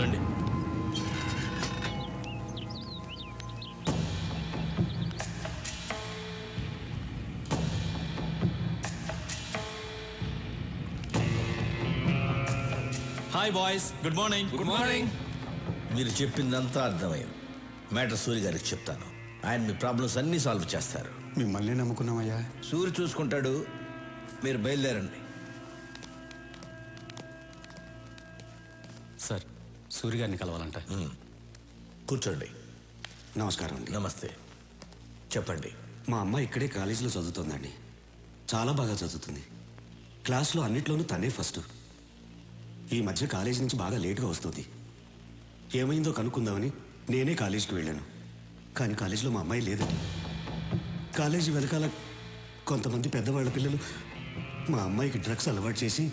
రండి. Hi boys, good morning. Good morning. మీరు చెప్పిందంతా అర్థమైంది. మ్యాటర్ సూరి గారికి చెప్తాను. ఆయన మీ ప్రాబ్లమ్స్ అన్నీ సాల్వ్ చేస్తారు. మిమ్మల్ని నమ్ముకున్నామయ్యా. సూరి చూసుకుంటాడు, మీరు బయలుదేరండి. సార్, సూర్య గారిని కలవాలంట. కూర్చోండి. నమస్కారం అండి. నమస్తే. చెప్పండి. మా అమ్మ ఇక్కడే కాలేజీలో చదువుతుందండి. చాలా బాగా చదువుతుంది. క్లాస్లో అన్నిట్లోనూ తనే ఫస్ట్. ఈ మధ్య కాలేజీ నుంచి బాగా లేటుగా వస్తుంది. ఏమైందో కనుక్కుందామని నేనే కాలేజీకి వెళ్ళాను. కానీ కాలేజీలో మా అమ్మాయి లేదండి. కాలేజీ వెనకాల కొంతమంది పెద్దవాళ్ళ పిల్లలు మా అమ్మాయికి డ్రగ్స్ అలవాటు చేసి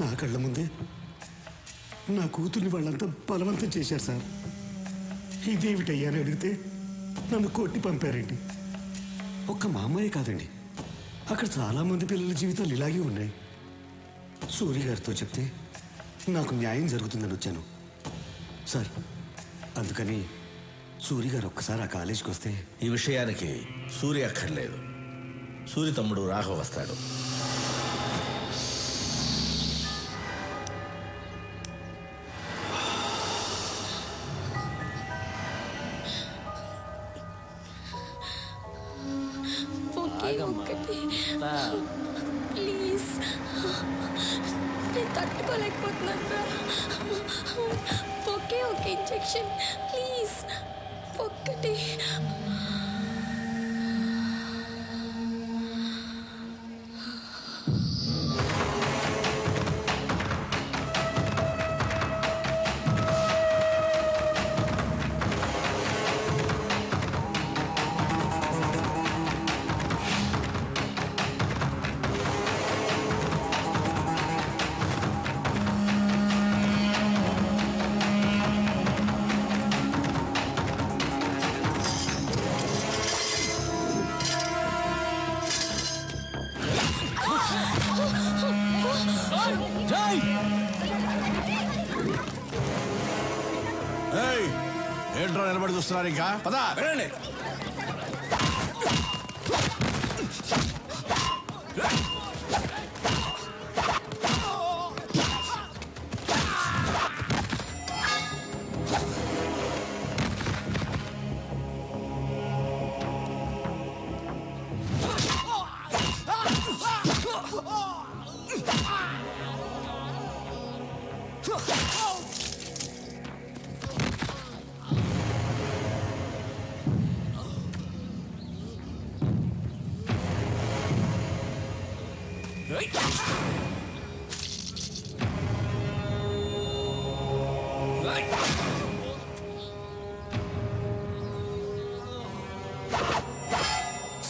నా కళ్ళ ముందే నా కూతుర్ని వాళ్ళంతా బలవంతం చేశారు సార్. ఇదేమిటయ్యా అని అడిగితే నన్ను కొట్టి పంపారండి. ఒక్క మా అమ్మాయి కాదండి, అక్కడ చాలామంది పిల్లల జీవితాలు ఇలాగే ఉన్నాయి. సూర్య గారితో చెప్తే నాకు న్యాయం జరుగుతుందని వచ్చాను సార్. అందుకని సూర్య గారు ఒక్కసారి ఆ కాలేజీకి వస్తే. ఈ విషయానికి సూర్య అక్కర్లేదు. సూర్య తమ్ముడు రాఘవ వస్తాడు. ప్లీజ్, నేను తట్టుకోలేకపోతున్నాను. ఒకే ఒక ఇంజెక్షన్ ప్లీజ్, ఒక్కటి. ఏంట్రా నిలబడి చూస్తున్నారు? ఇంకా పదా వెళ్ళండి.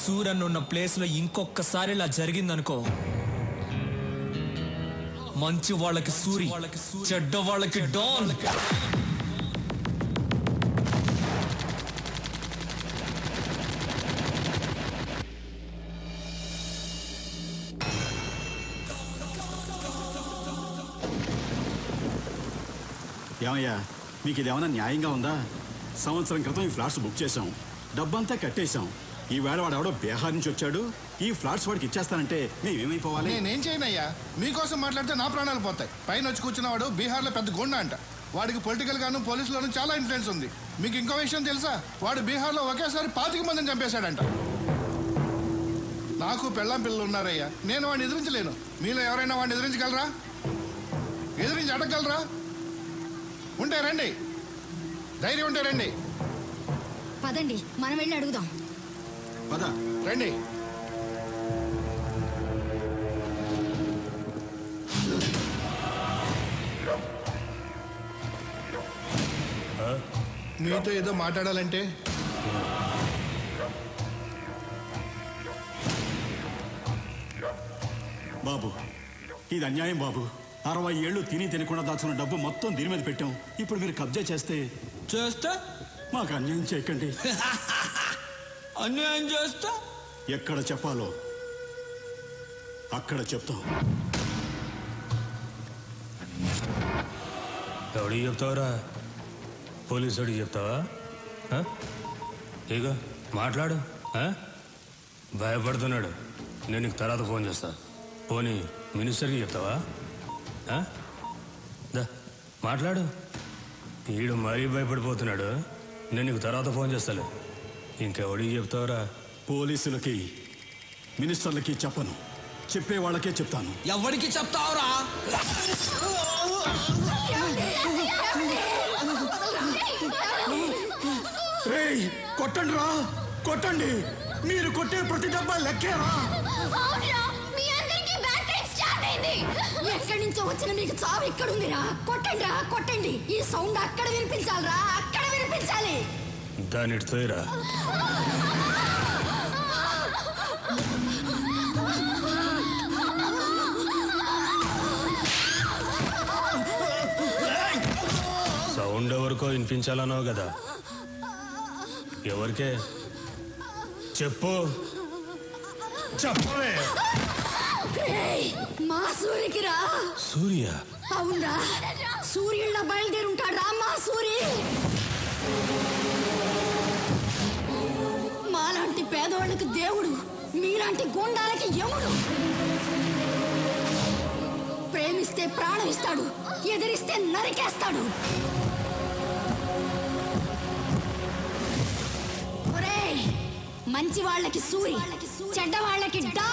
సూరన్ ఉన్న ప్లేస్ లో ఇంకొకసారి ఇలా జరిగిందనుకో, మంచి వాళ్ళకి సూరి, చెడ్డ వాళ్ళకి డాన్. ఏమయ్యా, మీకు ఇదేమన్నా న్యాయంగా ఉందా? సంవత్సరం క్రితం ఈ ఫ్లాట్స్ బుక్ చేశాం, డబ్బంతా కట్టేశాం. ఈ వేళ వాడు ఎవడో బీహార్ నుంచి వచ్చాడు, ఈ ఫ్లాట్స్ వాడికి ఇచ్చేస్తానంటే మేమేమైపోవాలి? నేనేం చేయనయ్యా, మీకోసం మాట్లాడితే నా ప్రాణాలు పోతాయి. పైన వచ్చి కూర్చున్నవాడు బీహార్లో పెద్ద గోండా అంట. వాడికి పొలిటికల్ గాను పోలీసులోనూ చాలా ఇన్ఫ్లుయెన్స్ ఉంది. మీకు ఇంకో విషయం తెలుసా? వాడు బీహార్లో ఒకేసారి 25 మందిని చంపేశాడంట. నాకు పెళ్ళాం పిల్లలు ఉన్నారయ్యా, నేను వాడిని ఎదిరించలేను. మీలో ఎవరైనా వాడిని ఎదిరించగలరా? ఎదిరించి అడగగలరా? ఉంటే రండి, ధైర్యం ఉంటే రండి. పదండి, మనం వెళ్ళి అడుగుదాం. పద రండి. మీతో ఏదో మాట్లాడాలంటే. బాబు, ఇది అన్యాయం బాబు. 60 ఏళ్ళు తినకుండా దాచుకున్న డబ్బు మొత్తం దీని మీద పెట్టాం. ఇప్పుడు మీరు కబ్జా చేస్తే మాకు అన్యాయం చేయకండి. అన్యాయం చేస్తా ఎక్కడ చెప్పాలో అక్కడ చెప్తాం. ఎవడికి చెప్తావురా? పోలీసుడికి చెప్తావా? ఇక మాట్లాడు. భయపడుతున్నాడు. నేను నీకు తర్వాత ఫోన్ చేస్తా. పోనీ మినిస్టర్కి చెప్తావా? మాట్లాడు. ఈడు మరీ భయపడిపోతున్నాడు. నేను నీకు తర్వాత ఫోన్ చేస్తాలే. ఇంకెవడికి చెప్తావురా? పోలీసులకి, మినిస్టర్లకి చెప్పను. చెప్పే వాళ్ళకే చెప్తాను. ఎవరికి చెప్తావురా? కొట్టండి రా, కొట్టండి. మీరు కొట్టే ప్రతి డబ్బా లెక్కేరా. ఎక్కడి నుంచో వచ్చిన మీకు చావు ఎక్కడుందిరా? కొట్టండి రా, కొట్టండి. ఈ సౌండ్ అక్కడ వినిపించాలిరా, అక్కడ వినిపించాలి. దాని తోయరా. సౌండ్ ఎవరికో వినిపించాలన్నావు కదా, ఎవరికే? చెప్పు, చెప్పవే. మా సూర్యకి రా. సూర్య? అవునరా, సూర్యుళ్ళ బయలుదేరుంటాడు రా మా సూరి. మాలాంటి పేదవాళ్ళకి దేవుడు, మీలాంటి గూండాలకి యముడు. ప్రేమిస్తే ప్రాణం ఇస్తాడు, ఎదిరిస్తే నరికేస్తాడు. ఒరేయ్, మంచి వాళ్ళకి సూరి, చెడ్డ వాళ్ళకి డా.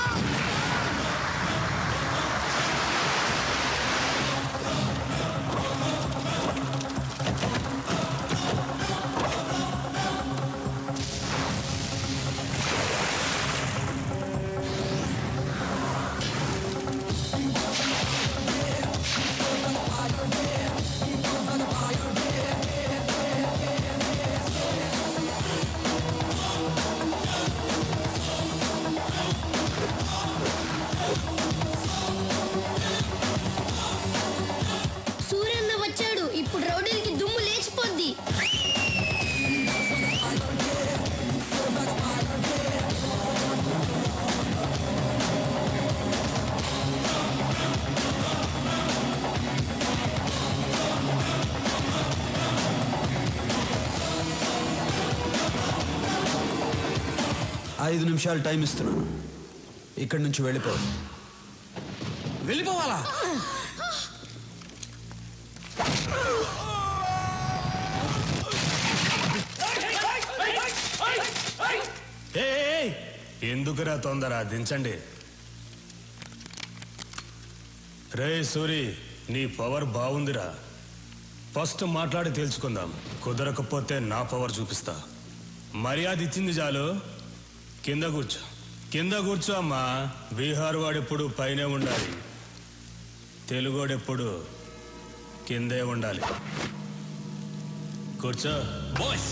ఇప్పుడు రౌడీలకి దుమ్ము లేచిపోద్ది. ఐదు నిమిషాలు టైం ఇస్తున్నాను. ఇక్కడి నుంచి వెళ్ళిపో. వెళ్ళిపోవాలా? ఎందుకురా తొందర? దించండి. రే సూరి, నీ పవర్ బాగుందిరా. ఫస్ట్ మాట్లాడి తెలుసుకుందాం. కుదరకపోతే నా పవర్ చూపిస్తా. మర్యాద ఇచ్చింది చాలు. కింద కూర్చో, కింద కూర్చో అమ్మా. బీహార్ వాడెప్పుడు పైనే ఉండాలి, తెలుగోడెప్పుడు కిందే ఉండాలి. కూర్చో. బాయ్స్,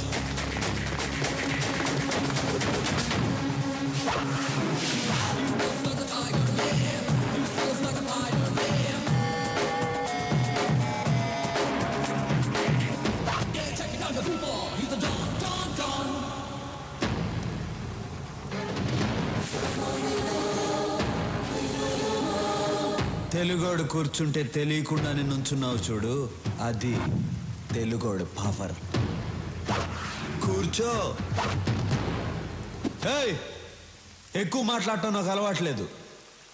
తెలుగోడు కూర్చుంటే తెలియకుండానే నుంచున్నావు చూడు, అది తెలుగోడు పవర్. కూర్చో. ఎక్కువ మాట్లాడటం నాకు అలవాట్లేదు.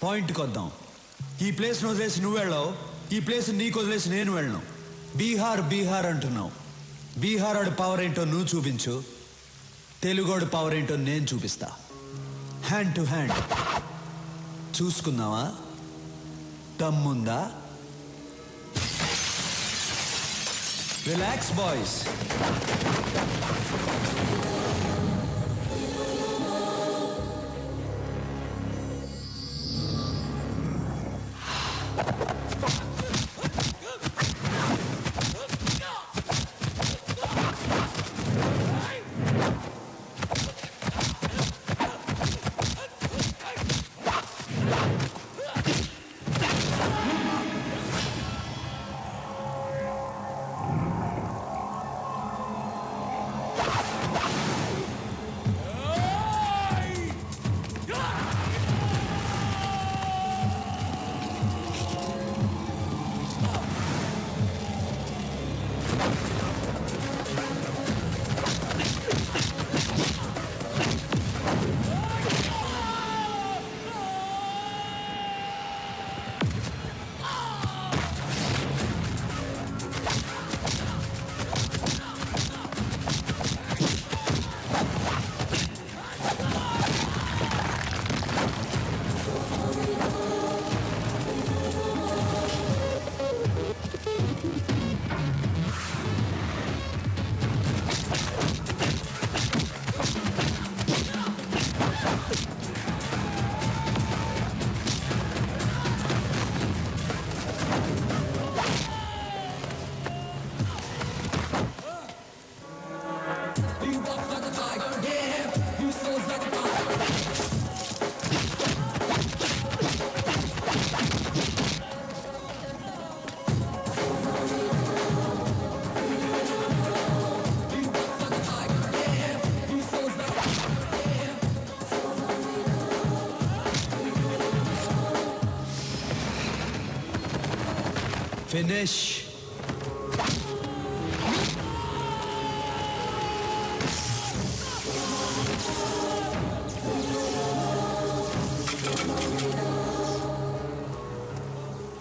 పాయింట్కి వద్దాం. ఈ ప్లేస్ను వదిలేసి నువ్వు వెళ్ళావు, ఈ ప్లేస్ నీకు వదిలేసి నేను వెళ్ళను. బీహార్ బీహార్ అంటున్నావు. బీహార్ వాడి పవర్ ఏంటో నువ్వు చూపించు, తెలుగోడు పవర్ ఏంటో నేను చూపిస్తా. హ్యాండ్ టు హ్యాండ్ చూసుకుందామా? దమ్ముందా? Relax boys. ఫినిష్.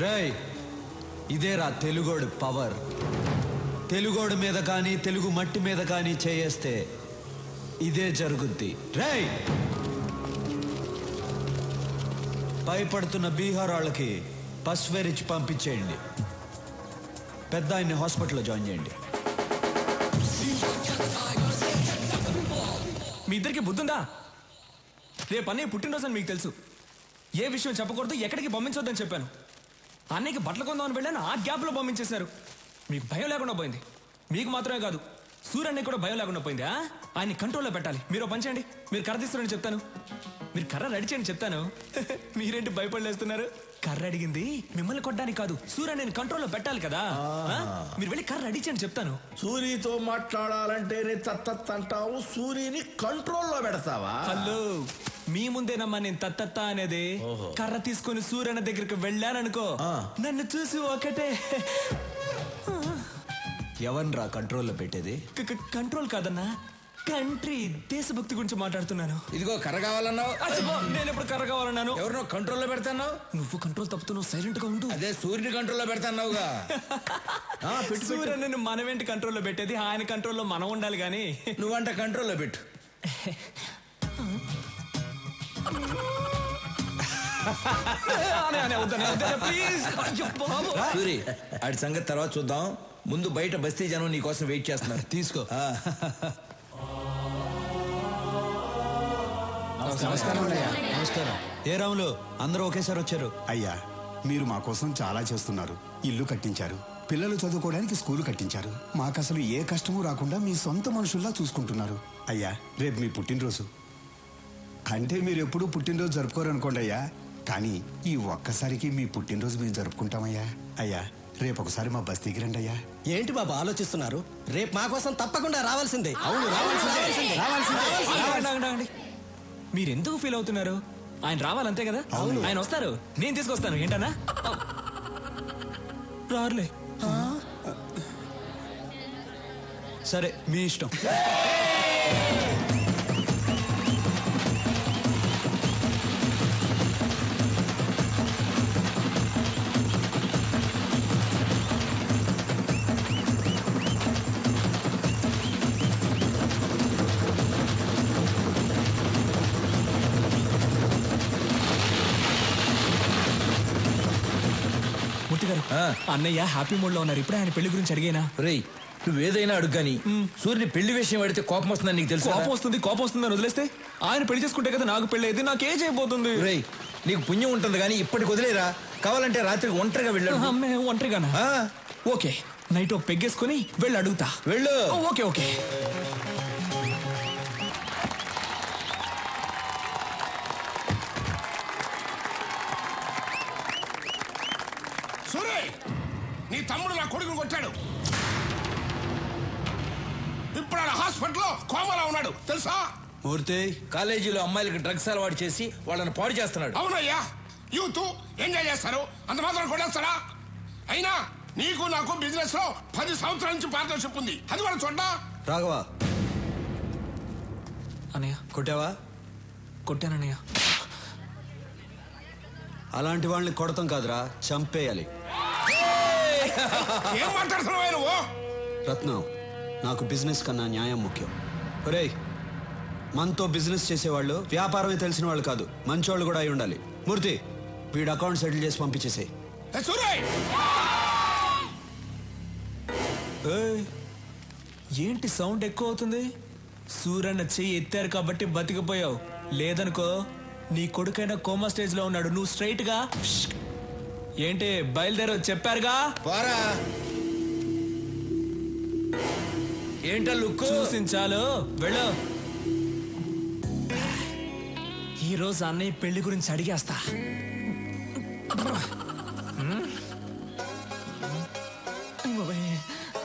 రేయ్, ఇదేరా తెలుగోడు పవర్. తెలుగోడు మీద కానీ తెలుగు మట్టి మీద కానీ చేయేస్తే ఇదే జరుగుద్ది. రేయ్, భయపడుతున్న బీహార్ వాళ్ళకి పసువేరిచ్చి పంపించేయండి. పెద్ద ఆయన్ని హాస్పిటల్లో జాయిన్ చేయండి. మీ ఇద్దరికి బుద్ధుందా? రేపు అన్నయ్య పుట్టినరోజు అని మీకు తెలుసు. ఏ విషయం చెప్పకూడదు, ఎక్కడికి పంపించొద్దని చెప్పాను. అన్నయ్యకి బట్టలు కొందామని వెళ్ళాను, ఆ గ్యాప్లో పంపించేశారు. మీకు భయం లేకుండా పోయింది. మీకు మాత్రమే కాదు, సూర్యన్నయ్య కూడా భయం లేకుండా పోయింది. ఆయన్ని కంట్రోల్లో పెట్టాలి. మీరు పని చేయండి, మీరు కర్ర తీస్తారని చెప్తాను. మీరు కర్ర రెడీ చేయండి చెప్తాను. మీరేంటి భయపడలేస్తున్నారు? కర్ర అడిగింది మిమ్మల్ని కొట్టడానికి కాదు, సూర్యన్నయ్యని కంట్రోల్లో పెట్టాలి కదా. మీరు వెళ్ళి కర్ర రెడీ చేయండి చెప్తాను. సూరితో మాట్లాడాలంటేనే తత్తత్ అంటావు, సూరిని కంట్రోల్లో పెడతావా? హలో, మీ ముందేనమ్మా నేను తత్తత్త అనేది. కర్ర తీసుకొని సూర్యన్న దగ్గరికి వెళ్ళాననుకో, నన్ను చూసి ఒకటే. ఎవన్రా కంట్రోల్లో పెట్టేది? కంట్రోల్ కాదన్నా, కంట్రీ, దేశభక్తి గురించి మాట్లాడుతున్నాను. ఇదిగో కర్ర కావాలన్నావు, నేను ఎప్పుడు కర్ర కావాలన్నాను? ఎవరినో కంట్రోల్లో పెడతాన్నావు. నువ్వు కంట్రోల్ తప్పుతున్నావు, సైలెంట్ గా ఉండు. అదే సూర్యుని కంట్రోల్లో పెడతాన్నావుగా. సూర్యన్నని మనమేంటి కంట్రోల్లో పెట్టేది, ఆయన కంట్రోల్లో మనం ఉండాలి గాని. నువ్వంట కంట్రోల్లో పెట్టు. సూరి, ఆడి సంగతి తర్వాత చూద్దాం. ముందు బయట బస్తీ జనం నీ కోసం వెయిట్ చేస్తున్నారు. తీసుకో. నమస్కారం. ఏ రాములు, అందరూ ఒకేసారి వచ్చారు? అయ్యా, మీరు మా కోసం చాలా చేస్తున్నారు. ఇల్లు కట్టించారు, పిల్లలు చదువుకోవడానికి స్కూలు కట్టించారు. మాకు అసలు ఏ కష్టమూ రాకుండా మీ సొంత మనుషుల్లా చూసుకుంటున్నారు. అయ్యా, రేపు మీ పుట్టినరోజు. అంటే మీరు ఎప్పుడూ పుట్టినరోజు జరుపుకోరు అనుకోండి అయ్యా, కానీ ఈ ఒక్కసారికి మీ పుట్టినరోజు మేము జరుపుకుంటామయ్యా. అయ్యా, రేపు ఒకసారి మా బస్తీకి రండి అయ్యా. ఏంటి బాబు ఆలోచిస్తున్నారు? రేపు మా కోసం తప్పకుండా రావాల్సిందే. అవును, రావాల్సిందే. మీరెందుకు ఫీల్ అవుతున్నారు? ఆయన రావాలంతే కదా. ఆయన వస్తారు, నేను తీసుకొస్తాను. ఏంటన్నా రారులే. సరే, మీ ఇష్టం. అన్నయ్య హ్యాపీ మూడ్ లో ఉన్నారు. ఇప్పుడే ఆయన పెళ్లి గురించి అడిగేనా? రేయ్, నువ్వేదైనా అడుగు కానీ సూర్యుని పెళ్లి విషయం అడిగితే కోపం వస్తుందని నీకు తెలుసు. కోపం వస్తుందని వదిలేస్తే ఆయన పెళ్లి చేసుకుంటే కదా నాకు పెళ్లి అయితే నాకే చేయబోతుంది. రేయ్, నీకు పుణ్యం ఉంటుంది కానీ ఇప్పటికి వదిలేరా. కావాలంటే రాత్రికి ఒంటరిగా వెళ్ళాడు. ఒంటరిగానా? ఓకే, నైట్ ఒక పెగ్గేసుకుని వెళ్ళి అడుగుతా. వెళ్ళు. Okay okay. నీ తమ్ముడు నా కొడుకుని కొట్టాడు. ఇప్పుడు ఆయన హాస్పిటల్లో కోమాలో ఉన్నాడు తెలుసా? మూర్తి, కాలేజీలో అమ్మాయిలకి డ్రగ్స్ అలవాటు చేసి వాళ్ళని పాడు చేస్తున్నాడు. అవునయ్యా, యూత్ ఎంజాయ్ చేస్తారు, అంత మాత్రం కొట్టేస్తారా? అయినా నీకు నాకు బిజినెస్ లో 10 సంవత్సరాల నుంచి పార్ట్నర్షిప్ ఉంది, అది కూడా చూడ్డా. రాఘవా, అన్నయ్య కొట్టావా? కొట్టానన్నయ్య. అలాంటి వాళ్ళని కొడతాం కాదురా, చంపేయాలి. ఏం మాట్లాడుతున్నావు నువ్వు? రత్నం, నాకు బిజినెస్ కన్నా న్యాయం ముఖ్యం. ఒరేయ్, మనతో బిజినెస్ చేసేవాళ్ళు వ్యాపారమే తెలిసిన వాళ్ళు కాదు, మంచోళ్ళు కూడా అయి ఉండాలి. మూర్తి, వీడు అకౌంట్ సెటిల్ చేసి పంపించేసేయ్. ఏంటి సౌండ్ ఎక్కువ అవుతుంది? సూరన్న చెయ్యి ఎత్తారు కాబట్టి బతికిపోయావు, లేదనుకో నీ కొడుకైనా కోమా స్టేజ్ లో ఉన్నాడు. నువ్వు స్ట్రైట్ గా ఏంటి బయలుదేరో చెప్పారుగా. ఏంటో లుక్ చూసించాలు, వెళ్ళు. ఈ రోజు అన్నయ్య పెళ్లి గురించి అడిగేస్తా.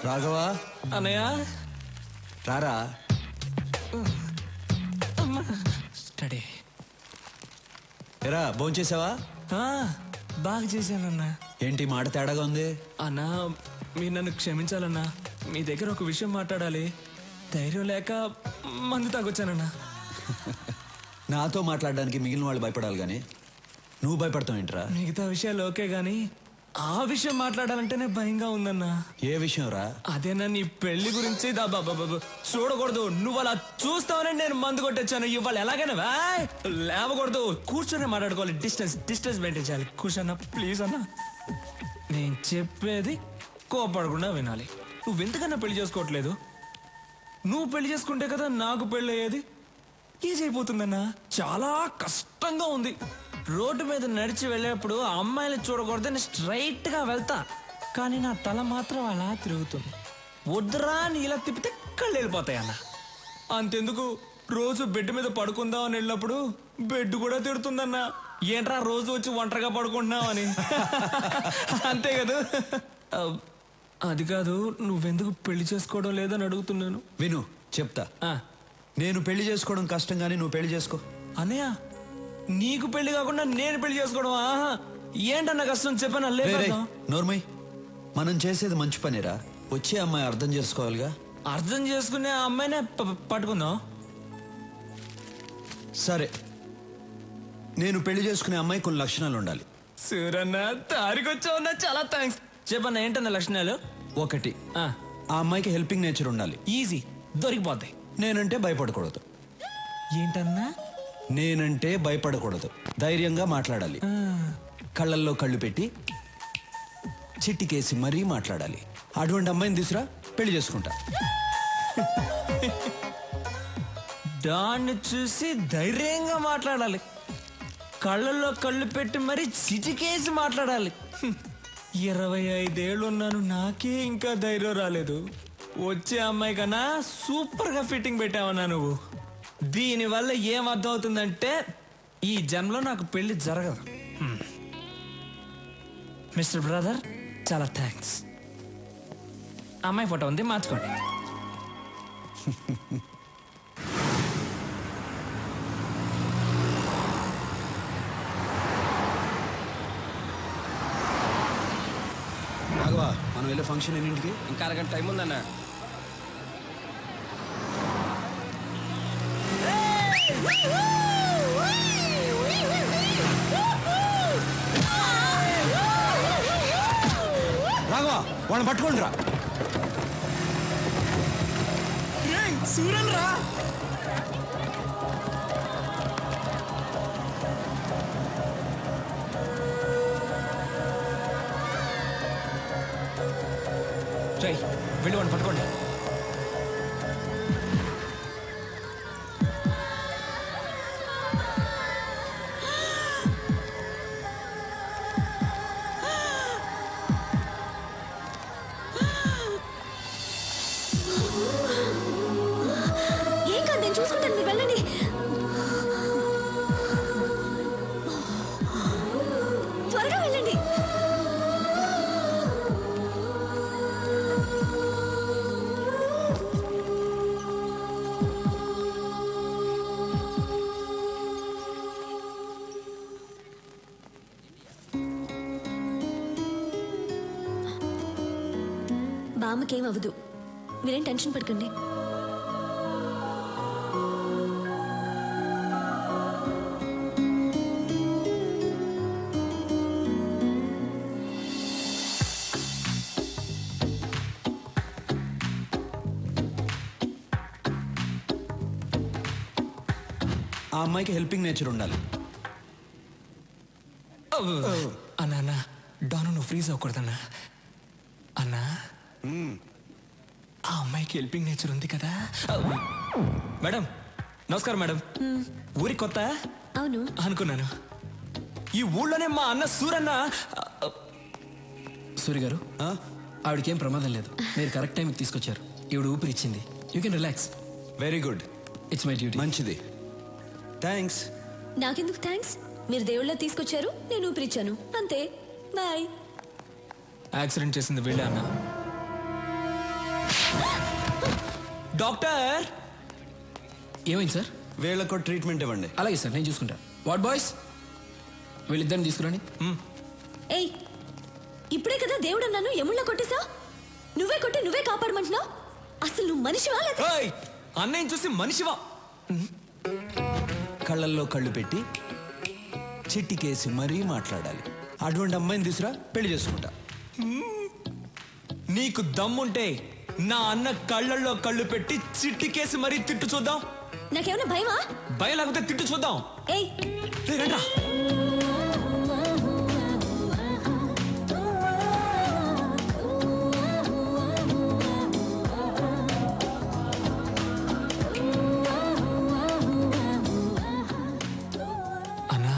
రాఘవా, అన్నయ్య రారా. స్టడీ. ఎరా, భోంచేసావా? బాగా చేశానన్నా. ఏంటి మాట తేడాగా ఉంది? అన్నా మీరు నన్ను క్షమించాలన్నా. మీ దగ్గర ఒక విషయం మాట్లాడాలి. ధైర్యం లేక మందు తాగొచ్చానన్నా. నాతో మాట్లాడడానికి మిగిలిన వాళ్ళు భయపడాలి కానీ నువ్వు భయపడతావు ఏంట్రా? మిగతా విషయాలు ఓకే గానీ ఆ విషయం మాట్లాడాలంటేనే భయంగా ఉందన్నా. ఏ విషయం రా? అదేనా నీ పెళ్లి గురించి. చూడకూడదు. నువ్వు అలా చూస్తావని నేను మందు కొట్టొచ్చాను. ఇవాళ ఎలాగైనా లేవకూడదు. కూర్చొని మాట్లాడుకోవాలి. డిస్టెన్స్ మెయింటైన్ చేయాలి. కూర్చోన్నా ప్లీజ్ అన్నా. నేను చెప్పేది కోపడకుండా వినాలి. నువ్వెందుకన్నా పెళ్లి చేసుకోవట్లేదు? నువ్వు పెళ్లి చేసుకుంటే కదా నాకు పెళ్లి అయ్యేది. ఈజీ అయిపోతుందన్నా. చాలా కష్టంగా ఉంది. రోడ్డు మీద నడిచి వెళ్ళేప్పుడు అమ్మాయిలు చూడకూడదని స్ట్రైట్ గా వెళ్తా, కానీ నా తల మాత్రం అలా తిరుగుతుంది. వద్దురా అని ఇలా తిప్పితే కళ్ళు వెళ్ళిపోతాయి అన్న. అంతెందుకు, రోజు బెడ్ మీద పడుకుందాం అని వెళ్ళినప్పుడు బెడ్ కూడా తిడుతుందన్నా. ఏంట్రా రోజు వచ్చి ఒంటరిగా పడుకుంటున్నావు అని. అంతే కదా. అది కాదు, నువ్వెందుకు పెళ్లి చేసుకోవడం లేదని అడుగుతున్నాను. విను చెప్తా. నేను పెళ్లి చేసుకోవడం కష్టం కానీ నువ్వు పెళ్లి చేసుకో. అన్నయ్య నీకు పెళ్లి కాకుండా నేను పెళ్లి చేసుకోవడం ఏంటన్న కష్టం చెప్పనా? నోర్మై, మనం చేసేది మంచి పనిరా. వచ్చే అమ్మాయి అర్థం చేసుకోవాలిగా. అర్థం చేసుకునే ఆ అమ్మాయినే పట్టుకుందాం. సరే, నేను పెళ్లి చేసుకునే అమ్మాయి కొన్ని లక్షణాలు ఉండాలి. సూరన్న తారికొచ్చావన్నా, చాలా థ్యాంక్స్. చెప్పన్న ఏంటన్న లక్షణాలు? 1, ఆ అమ్మాయికి హెల్పింగ్ నేచర్ ఉండాలి. ఈజీ, దొరికిపోతాయి. నేనంటే భయపడకూడదు. ఏంటన్నా? నేనంటే భయపడకూడదు. ధైర్యంగా మాట్లాడాలి. కళ్ళల్లో కళ్ళు పెట్టి చిట్టికేసి మరీ మాట్లాడాలి. అటువంటి అమ్మాయిని తీసురా, పెళ్లి చేసుకుంటా. దాన్ని చూసి ధైర్యంగా మాట్లాడాలి. కళ్ళల్లో కళ్ళు పెట్టి మరీ చిటికేసి మాట్లాడాలి. 25 ఏళ్ళు ఉన్నాను, నాకే ఇంకా ధైర్యం రాలేదు. వచ్చే అమ్మాయి కన్నా సూపర్ గా ఫిట్టింగ్ పెట్టావన్నా నువ్వు. దీనివల్ల ఏం అర్థం అవుతుందంటే ఈ జన్మలో నాకు పెళ్లి జరగదు. మిస్టర్ బ్రదర్, చాలా థ్యాంక్స్. అమ్మాయి ఫోటో ఉంది, మార్చుకోండి. రాఘవా, మనం వెళ్ళే ఫంక్షన్ ఎన్నింటికి? ఇంకా అరగంట టైం ఉందన్నా. రాఘవా, వాళ్ళని పట్టుకోండి రా. సూరన్ రా. వెళ్ళి వాడిని పట్టుకోండి. ఏం కాదు, నేను చూసుకుంటాను, మీరు వెళ్ళండి. త్వరగా వెళ్ళండి. బామ్మకేం అవ్వదు, మీరేం టెన్షన్ పడకండి. ఆ అమ్మాయికి హెల్పింగ్ నేచర్ ఉండాలి. అన్నా డాను, నువ్వు ఫ్రీజ్ అవ్వకూడదన్నా. అన్నా, ఆ అమ్మాయికి హెల్పింగ్ నేచర్ ఉంది కదా. మేడం నమస్కారం. మేడం, ఊరికి కొత్త? అవును అనుకున్నాను. ఈ ఊళ్ళోనే మా అన్న సూరన్న. సూర్య గారు, ఆవిడకేం ప్రమాదం లేదు. మీరు కరెక్ట్ టైంకి తీసుకొచ్చారు. ఈవిడ ఊపిరి ఇచ్చింది. You can relax. Very good. It's my duty. మంచిది, థ్యాంక్స్. నాకెందుకు థ్యాంక్స్? మీరు దేవుళ్ళ తీసుకొచ్చారు, నేను ఊపిరిచ్చాను, అంతే. బాయ్. యాక్సిడెంట్ చేసింది వీళ్ళే అన్న. డాక్టర్, ఏమైంది సార్? వీళ్ళకు ట్రీట్మెంట్ ఇవ్వండి. అలాగే సార్, నేను చూసుకుంటా. వాట్ బాయ్స్, వీళ్ళిద్దరిని తీసుకురండి. ఏయ్, ఇప్పుడే కదా దేవుడు నన్ను యముళ్ళ కొట్టేశా. నువ్వే కొట్టి నువ్వే కాపాడమంటున్నావు. అసలు నువ్వు మనిషివా లేదా? అన్నయ్య చూసి మనిషివా? కళ్ళల్లో కళ్ళు పెట్టి చిట్టికేసి మరీ మాట్లాడాలి. అటువంటి అమ్మాయిని తీసురా, పెళ్లి చేసుకుంటా. నీకు దమ్ముంటే నా అన్న కళ్ళల్లో కళ్ళు పెట్టి చిట్టికేసి మరీ తిట్టు చూద్దాం. నాకేమైనా భయమా? భయం లేకపోతే తిట్టు చూద్దాం. ఏయ్, రండ్రా. అన్నా,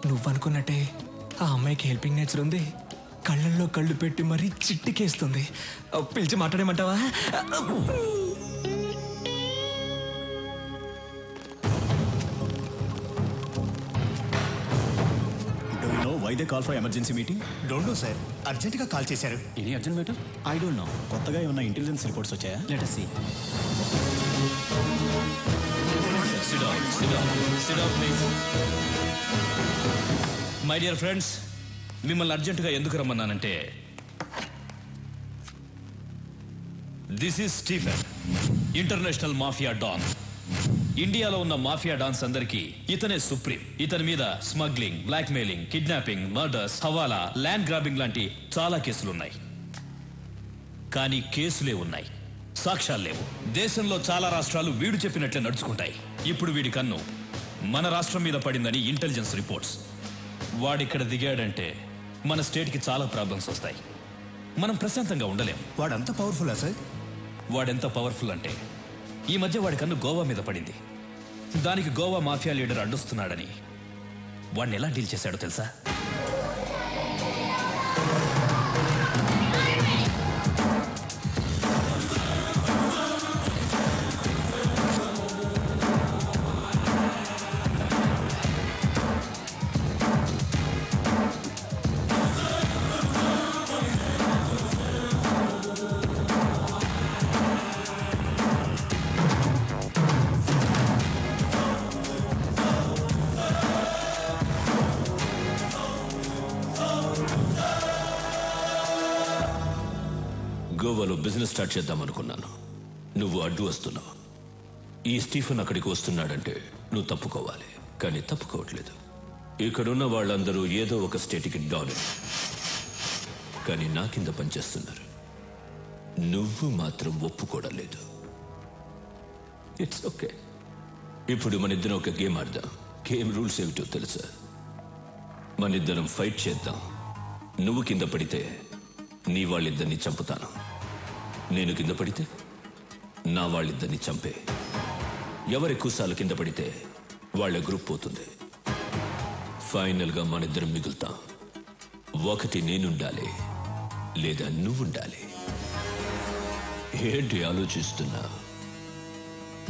నువ్వనుకున్నట్టే ఆ అమ్మాయికి హెల్పింగ్ నేచర్ ఉంది. కళ్ళల్లో కళ్ళు పెట్టి మరీ చిట్టికేస్తుంది. పిలిచి మాట్లాడేమంటావా? Why they call for emergency meeting? Don't know, sir. అర్జెంట్గా కాల్ చేశారు. Any urgent matter? I don't know. కొత్తగా ఏమన్నా ఇంటెలిజెన్స్ రిపోర్ట్స్ వచ్చాయా? Let us see. Sit down, sit down, sit down, please. My dear friends, మిమ్మల్ని అర్జెంటుగా ఎందుకు రమ్మన్నానంటే, this is Stephen, international mafia don. ఇండియాలో ఉన్న మాఫియా డాన్స్ అందరికీ ఇతనే సుప్రీం. ఇతని మీద smuggling, blackmailing, kidnapping, murders, hawala, land grabbing లాంటి చాలా కేసులున్నాయి. కానీ కేసులే ఉన్నాయి, సాక్ష్యాలు లేవు. దేశంలో చాలా రాష్ట్రాలు వీడు చెప్పినట్లే నడుచుకుంటాయి. ఇప్పుడు వీడి కన్ను మన రాష్ట్రం మీద పడిందని ఇంటెలిజెన్స్ రిపోర్ట్స్. వాడిక్కడ దిగాడంటే మన స్టేట్కి చాలా ప్రాబ్లమ్స్ వస్తాయి. మనం ప్రశాంతంగా ఉండలేం. వాడంత పవర్ఫుల్లా సార్? వాడెంత పవర్ఫుల్ అంటే, ఈ మధ్య వాడి కన్ను గోవా మీద పడింది. దానికి గోవా మాఫియా లీడర్ అడ్డొస్తున్నాడని వాడిని ఎలా డీల్ చేశాడో తెలుసా? గోవాలో బిజినెస్ స్టార్ట్ చేద్దాం అనుకున్నాను. నువ్వు అడ్డు వస్తున్నావు. ఈ స్టీఫెన్ అక్కడికి వస్తున్నాడంటే నువ్వు తప్పుకోవాలి, కానీ తప్పుకోవట్లేదు. ఇక్కడున్న వాళ్ళందరూ ఏదో ఒక స్టేట్కి డాన్, కానీ నా కింద పనిచేస్తున్నారు. నువ్వు మాత్రం ఒప్పుకోవడం లేదు. It's okay. ఇప్పుడు మన ఇద్దరం ఒక గేమ్ ఆడదాం. గేమ్ రూల్స్ ఏమిటో తెలుసా? మన ఇద్దరం ఫైట్ చేద్దాం. నువ్వు కింద పడితే నీ వాళ్ళిద్దరిని చంపుతాను. నేను కింద పడితే నా వాళ్ళిద్దరిని చంపే. ఎవరు ఎక్కువసార్లు కింద పడితే వాళ్ళ గ్రూప్ పోతుంది. ఫైనల్గా మనిద్దరం మిగులుతాం. ఒకటి నేనుండాలి, లేదా నువ్వుండాలి. ఏంటి ఆలోచిస్తున్నా?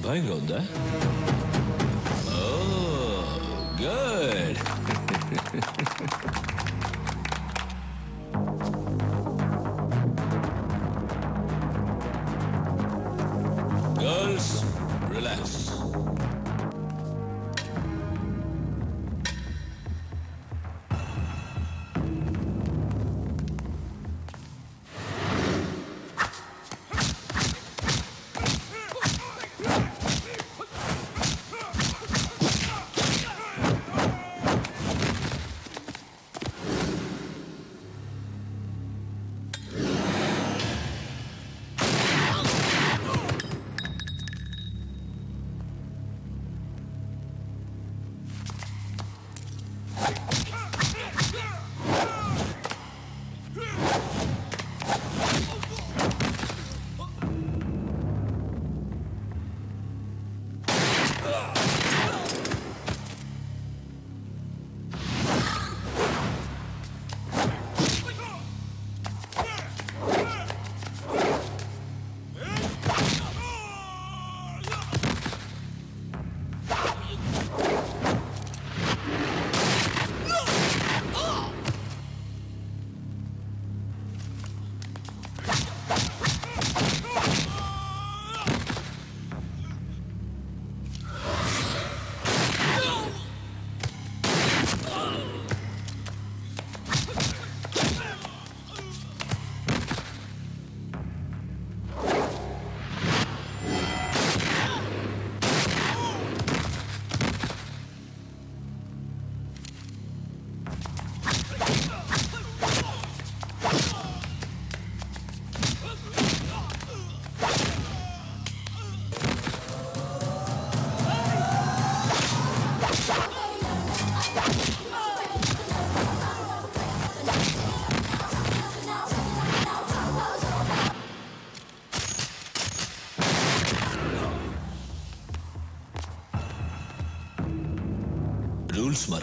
భయంగా ఉందా? గుడ్. Girls, relax.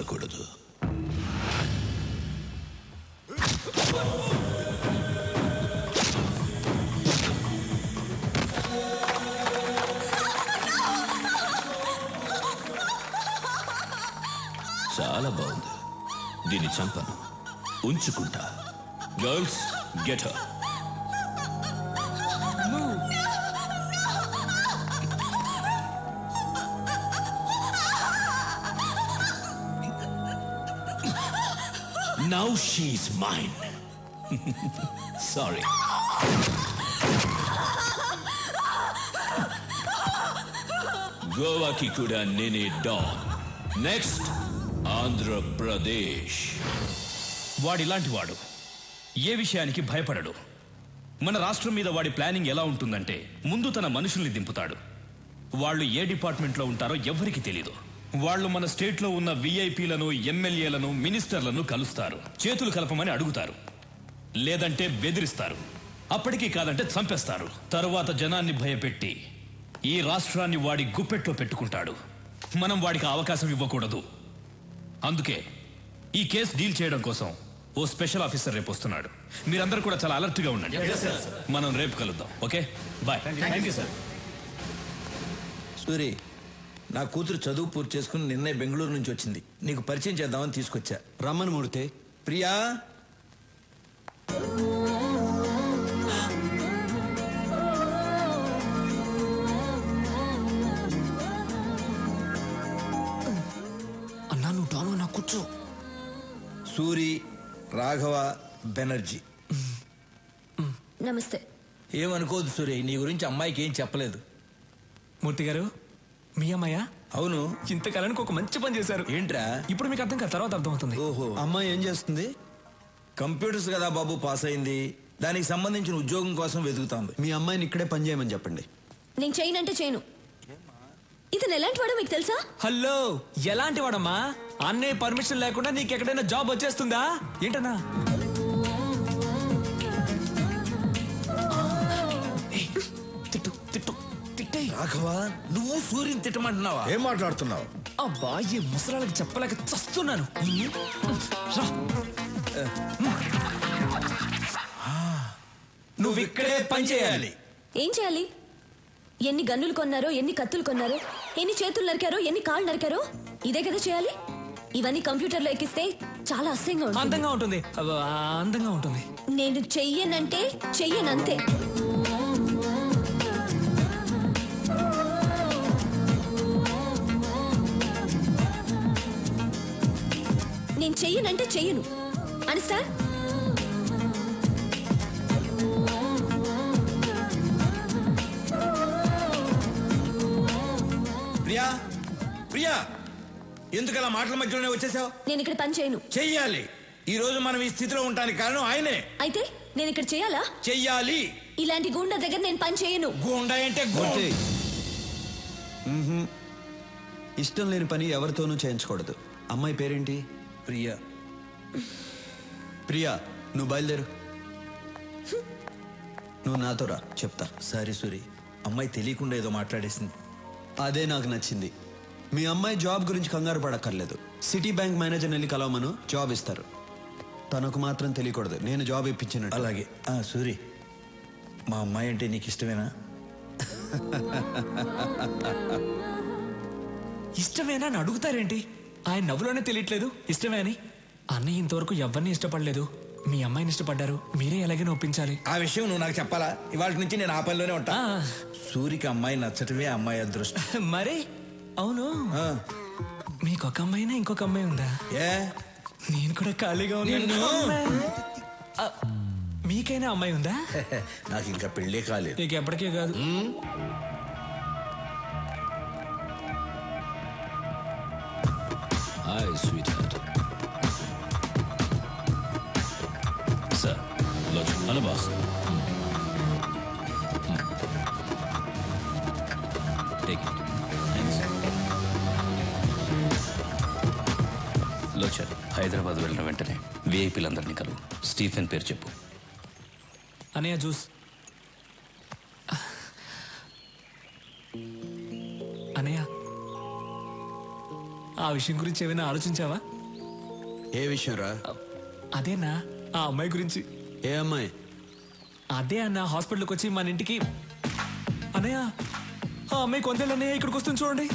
ఉండకూడదు. చాలా బాగుంది. దీన్ని చంపను, ఉంచుకుంటా. Girls, get her. Now she's mine. Sorry. గోవాకి కూడా నేనే డాన్. నెక్స్ట్ ఆంధ్రప్రదేశ్. వాడిలాంటి వాడు ఏ విషయానికి భయపడడు. మన రాష్ట్రం మీద వాడి ప్లానింగ్ ఎలా ఉంటుందంటే, ముందు తన మనుషుల్ని దింపుతాడు. వాళ్ళు ఏ డిపార్ట్మెంట్లో ఉంటారో ఎవ్వరికి తెలీదు. వాళ్ళు మన స్టేట్లో ఉన్న విఐపీలను, ఎమ్మెల్యేలను, మినిస్టర్లను కలుస్తారు. చేతులు కలపమని అడుగుతారు, లేదంటే బెదిరిస్తారు. అప్పటికీ కాదంటే చంపేస్తారు. తరువాత జనాన్ని భయపెట్టి ఈ రాష్ట్రాన్ని వాడి గుప్పెట్లో పెట్టుకుంటాడు. మనం వాడికి అవకాశం ఇవ్వకూడదు. అందుకే ఈ కేసు డీల్ చేయడం కోసం ఓ స్పెషల్ ఆఫీసర్ రేపు వస్తున్నాడు. మీరందరూ కూడా చాలా అలర్ట్ గా ఉండండి. మనం రేపు కలుద్దాం. Okay, bye. Thank you sir. Suri, నా కూతురు చదువు పూర్తి చేసుకుని నిన్నే బెంగళూరు నుంచి వచ్చింది. నీకు పరిచయం చేద్దామని తీసుకొచ్చా. రమ్మని మూడితే. ప్రియా, అన్నా నువ్వు డాను, నా కూర్చో. సూరి, రాఘవ బెనర్జీ. నమస్తే. ఏమనుకోదు సూరి, నీ గురించి అమ్మాయికి ఏం చెప్పలేదు. మూర్తి గారు, మీ అమ్మాయ? అవును. ఇంతకాలానికి ఒక మంచి పని చేశారు. ఏంట్రా? ఇప్పుడు మీకు అర్థం కాదు, తర్వాత అర్థమవుతుంది. ఓహో, అమ్మాయి ఏం చేస్తుంది? కంప్యూటర్స్ కదా బాబు, పాస్ అయింది. దానికి సంబంధించిన ఉద్యోగం కోసం వెతుకుతాంది. మీ అమ్మాయిని ఇక్కడే పని చేయమని చెప్పండి. నేను చేయనంటే చేయను. ఇతను ఎలాంటి వాడో మీకు తెలుసా? హలో, ఎలాంటి వాడమ్మా? అన్నయ్య పర్మిషన్ లేకుండా నీకు ఎక్కడైనా జాబ్ వచ్చేస్తుందా ఏంటన్నా? తిట్టు తిట్టు తిట్టే. రాఘవ, నువ్వు సూర్యుని తిట్టమంటున్నావా? ఏం మాట్లాడుతున్నావు? అబ్బా, ఈ ముసలాళ్ళకి చెప్పలేక చస్తున్నాను. నువ్వు ఇక్కడే పని చేయాలి. ఏం చేయాలి? ఎన్ని గన్నులు కొన్నారో, ఎన్ని కత్తులు కొన్నారో, ఎన్ని చేతులు నరికారో, ఎన్ని కాళ్ళు నరికారో, ఇదే కదా చేయాలి. ఇవన్నీ కంప్యూటర్లో ఎక్కిస్తే చాలా అసహ్యంగా ఉంటుంది. అందంగా ఉంటుంది. అందంగా ఉంటుంది. నేను చెయ్యనంటే చెయ్యనంతే. నేను చెయ్యనంటే చెయ్యను. అండర్స్టాండ్? ప్రియా, ప్రియా, ఎందుకు అలా మాటల మధ్యలోనే వచ్చేసావు? నేను ఇక్కడ పని చేయను. చెయ్యాలి. ఈ రోజు మనం ఈ స్థితిలో ఉండడానికి కారణం ఆయనే. అయితే నేను ఇక్కడ చేయాలా? చెయ్యాలి. ఇలాంటి గూండా దగ్గర నేను పని చేయను. గూండా అంటే ఇష్టం లేని పని ఎవరితోనూ చేయించకూడదు. అమ్మాయి పేరేంటి? ప్రియా. ప్రియా, నువ్వు బయలుదేరు. నువ్వు నాతో రా, చెప్తా. సారీ సూరి, అమ్మాయి తెలియకుండా ఏదో మాట్లాడేసింది. అదే నాకు నచ్చింది. మీ అమ్మాయి జాబ్ గురించి కంగారు పడక్కర్లేదు. సిటీ బ్యాంక్ మేనేజర్ వెళ్ళి కలవమను, జాబ్ ఇస్తారు. తనకు మాత్రం తెలియకూడదు నేను జాబ్ ఇప్పించినట్టు. అలాగే. సూరి, మా అమ్మాయి అంటే నీకు ఇష్టమేనా? ఇష్టమేనా అని అడుగుతారేంటి? ఆయన నవ్వులోనే తెలియట్లేదు ఇష్టమే అని. అన్నయ్య ఇంతవరకు ఎవరిని ఇష్టపడలేదు. మీ అమ్మాయిని ఇష్టపడ్డారు. మీరే ఎలాగైనా ఒప్పించాలి. ఆ విషయం నువ్వు నాకు చెప్పాలా? ఇవాళ నుంచి నేను ఆ పనిలోనే ఉంటా. సూరికి అమ్మాయి నచ్చటమే అమ్మాయి అదృష్టం. మరి అవును, మీకు ఒక అమ్మాయినా ఇంకొక అమ్మాయి ఉందా? నేను కూడా ఖాళీగా ఉన్నాను. మీకైనా అమ్మాయి ఉందా? నాకు ఇంకా పెళ్ళే కాలేదు. నీకు ఎప్పటికే కాదు. Hi sweetheart. Sir, hello boss. Take it. Thanks. లోచర్, హైదరాబాద్ వెళ్ళిన వెంటనే విఐపీలందరినీ కలువు. స్టీఫెన్ పేరు చెప్పు. అనయ్య జ్యూస్. అనయ్య, ఆ విషయం గురించి ఏమైనా ఆలోచించావా? ఏ విషయం రా? అదేనా ఆ అమ్మాయి గురించి. ఏ అమ్మాయి? అదే అన్న హాస్పిటల్కి వచ్చి మన ఇంటికి. అన్నయ్య ఆ అమ్మాయి కొందేళ్ళన్నయ్య ఇక్కడికి వస్తుంది చూడండి.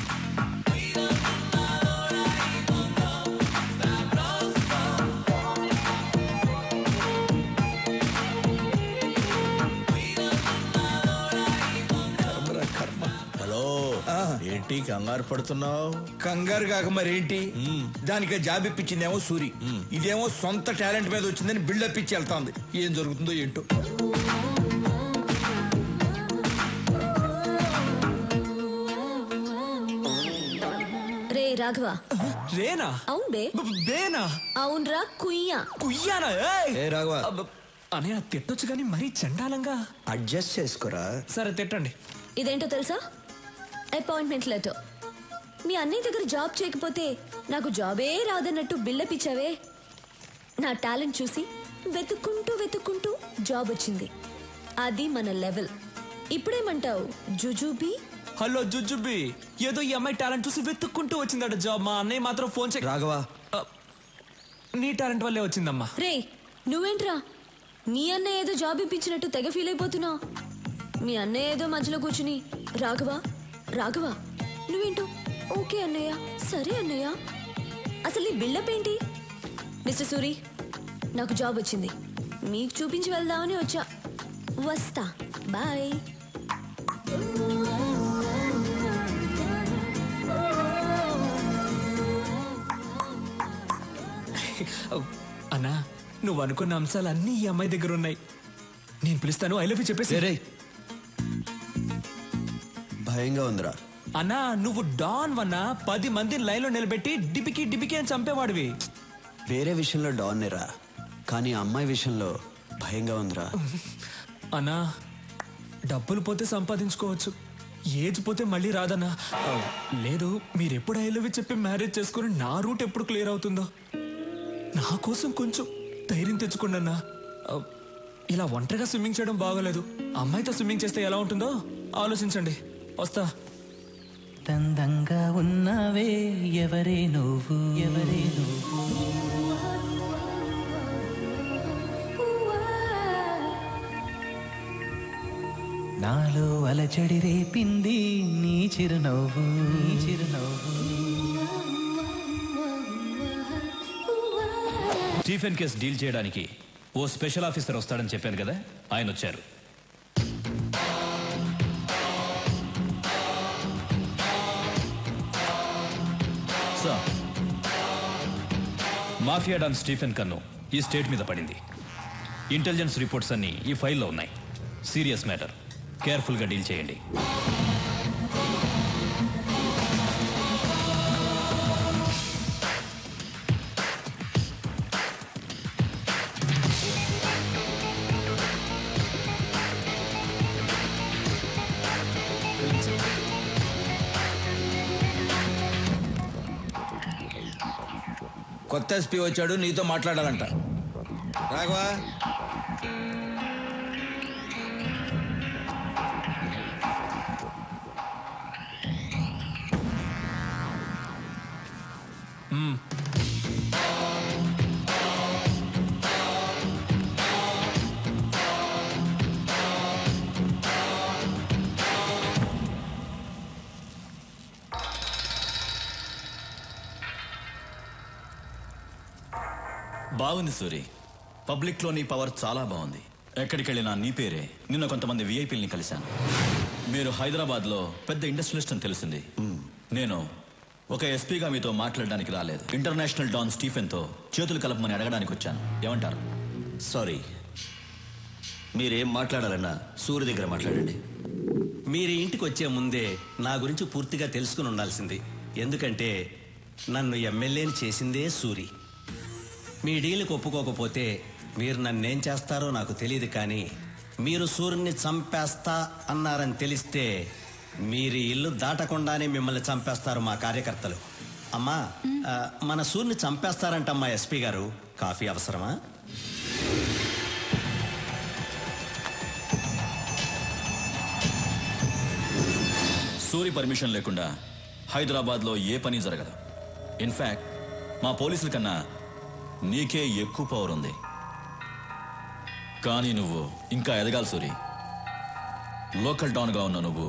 హలో, ఏంటి కంగారు పడుతున్నావు? కంగారు కాక మరేంటి, దానికి జాబ్ ఇప్పించిందేమో సూరి, ఇదేమో సొంత టాలెంట్ మీద వచ్చిందని బిల్డప్ ఇచ్చి వెళ్తాంది. ఏం జరుగుతుందో ఏంటో. రే రాఘవ. రేనా? అవును బే. బేనా? అవునరా కుయ్యా. కుయ్యానా? ఏ రాఘవ, అనే తిట్టొచ్చు కానీ మరీ చండాలంగా. అడ్జస్ట్ చేసుకోరా. సరే తిట్టండి. ఇదేంటో తెలుసా? Appointment letter. మీ అన్నయ్య దగ్గర జాబ్ చేయకపోతే నాకు జాబే రాదన్నట్టు బిల్డప్ ఇచ్చావే. నా టాలెంట్ చూసి వెతుక్కుంటూ జాబ్ వచ్చింది. అది మన లెవెల్. ఇప్పుడేమంటావు జుజుబీ? హలో జుజుబీ, ఏదో ఈ అమ్మాయి టాలెంట్ చూసి వెతుక్కుంటూ వచ్చిందట జాబ్. మా అన్నయ్య మాత్రం ఫోన్ చేయి. రాఘవ, నీ టాలెంట్ వల్లే వచ్చిందమ్మా. రే నువ్వేంట్రా నీ అన్నయ్య ఏదో జాబ్ ఇప్పించినట్టు తెగ ఫీల్ అయిపోతున్నావు. మీ అన్నయ్య ఏదో మధ్యలో కూర్చుని రాఘవ రాఘవ నువ్వేంటో ఓకే అన్నయ్య, సరే అన్నయ్య. అసలు నీ బిల్డప్ ఏంటి? మిస్టర్ సూరి, నాకు జాబ్ వచ్చింది, మీకు చూపించి వెళ్దామని వచ్చా. వస్తా, బాయ్. అన్నా, నువ్వు అనుకున్న అంశాలు అన్నీ ఈ అమ్మాయి దగ్గర ఉన్నాయి. నేను పిలుస్తాను, ఐ లవ్ యూ చెప్పేసి. భయంగా ఉందిరా. అన్నా నువ్వు డాన్ వన్నా 10 మందిని లైన్లో నిలబెట్టి డిపికి అని చంపేవాడివి. వేరే విషయంలో డాన్ రా, కానీ అమ్మాయి విషయంలో భయంగా ఉందిరా. అన్నా డబ్బులు పోతే సంపాదించుకోవచ్చు, ఏజ్ పోతే మళ్ళీ రాదన్నా. లేదు, మీరెప్పుడు ఐ లవ్ యూ చెప్పి మ్యారేజ్ చేసుకుని నా రూట్ ఎప్పుడు క్లియర్ అవుతుందో. నా కోసం కొంచెం ధైర్యం తెచ్చుకోండి అన్నా. ఇలా ఒంటరిగా స్విమ్మింగ్ చేయడం బాగోలేదు. అమ్మాయితో స్విమ్మింగ్ చేస్తే ఎలా ఉంటుందో ఆలోచించండి. వస్తా. తందంగా ఉన్నావే ఎవరే నువ్వు, ఎవరే నువ్వు. నాలో అలచడి రేపింది నీ చిరునవ్వు, నీ చిరునవ్వు. స్టీఫెన్ కేస్ డీల్ చేయడానికి ఓ స్పెషల్ ఆఫీసర్ వస్తాడని చెప్పాను కదా, ఆయన వచ్చారు. సార్, మాఫియా డాన్ స్టీఫెన్ కన్ను ఈ స్టేట్ మీద పడింది. ఇంటెలిజెన్స్ రిపోర్ట్స్ అన్నీ ఈ ఫైల్లో ఉన్నాయి. సీరియస్ మ్యాటర్, కేర్ఫుల్గా డీల్ చేయండి. కొత్త ఎస్పీ వచ్చాడు, నీతో మాట్లాడాలంట. రాఘవా, బాగుంది సూరి, పబ్లిక్లో నీ పవర్ చాలా బాగుంది. ఎక్కడికి వెళ్ళినా నీ పేరే. నిన్న కొంతమంది విఐపీలని కలిశాను. మీరు హైదరాబాద్లో పెద్ద ఇండస్ట్రియలిస్ట్ అని తెలిసింది. నేను ఒక ఎస్పీగా మీతో మాట్లాడడానికి రాలేదు. ఇంటర్నేషనల్ డాన్ స్టీఫెన్తో చేతులు కలపమని అడగడానికి వచ్చాను. ఏమంటారు? సారీ, మీరేం మాట్లాడాలన్నా సూర్య దగ్గర మాట్లాడండి. మీరు ఇంటికి వచ్చే ముందే నా గురించి పూర్తిగా తెలుసుకుని ఉండాల్సింది. ఎందుకంటే నన్ను ఎమ్మెల్యేని చేసిందే సూరి. మీ డీల్కి ఒప్పుకోకపోతే మీరు నన్నేం చేస్తారో నాకు తెలియదు, కానీ మీరు సూర్యుని చంపేస్తా అన్నారని తెలిస్తే మీరు ఇల్లు దాటకుండానే మిమ్మల్ని చంపేస్తారు మా కార్యకర్తలు. అమ్మా, మన సూర్యుని చంపేస్తారంటమ్మా ఎస్పీ గారు. కాఫీ అవసరమా? సూరి పర్మిషన్ లేకుండా హైదరాబాద్లో ఏ పని జరగదు. ఇన్ఫ్యాక్ట్ మా పోలీసుల కన్నా నీకే ఎక్కువ పవర్ ఉంది. కానీ నువ్వు ఇంకా ఎదగాలి సూరి. లోకల్ డాన్గా ఉన్న నువ్వు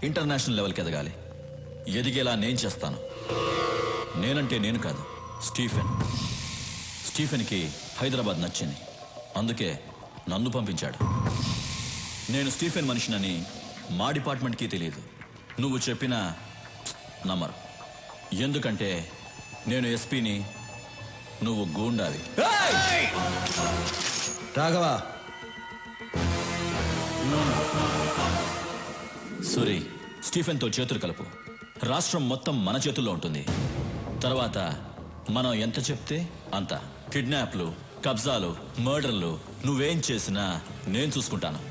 ఇంటర్నేషనల్ లెవెల్కి ఎదగాలి. ఎదిగేలా నేను చేస్తాను. నేనంటే నేను కాదు, స్టీఫెన్కి హైదరాబాద్ నచ్చింది, అందుకే నన్ను పంపించాడు. నేను స్టీఫెన్ మనిషినని మా డిపార్ట్మెంట్కి తెలియదు. నువ్వు చెప్పినా నమ్మరు. ఎందుకంటే నేను ఎస్పీని, నువ్వు గూండావి. రాఘవా, సూరి, స్టీఫెన్తో చేతులు కలుపు. రాష్ట్రం మొత్తం మన చేతుల్లో ఉంటుంది. తర్వాత మనం ఎంత చెప్తే అంత. కిడ్నాప్లు, కబ్జాలు, మర్డర్లు నువ్వేం చేసినా నేను చూసుకుంటాను.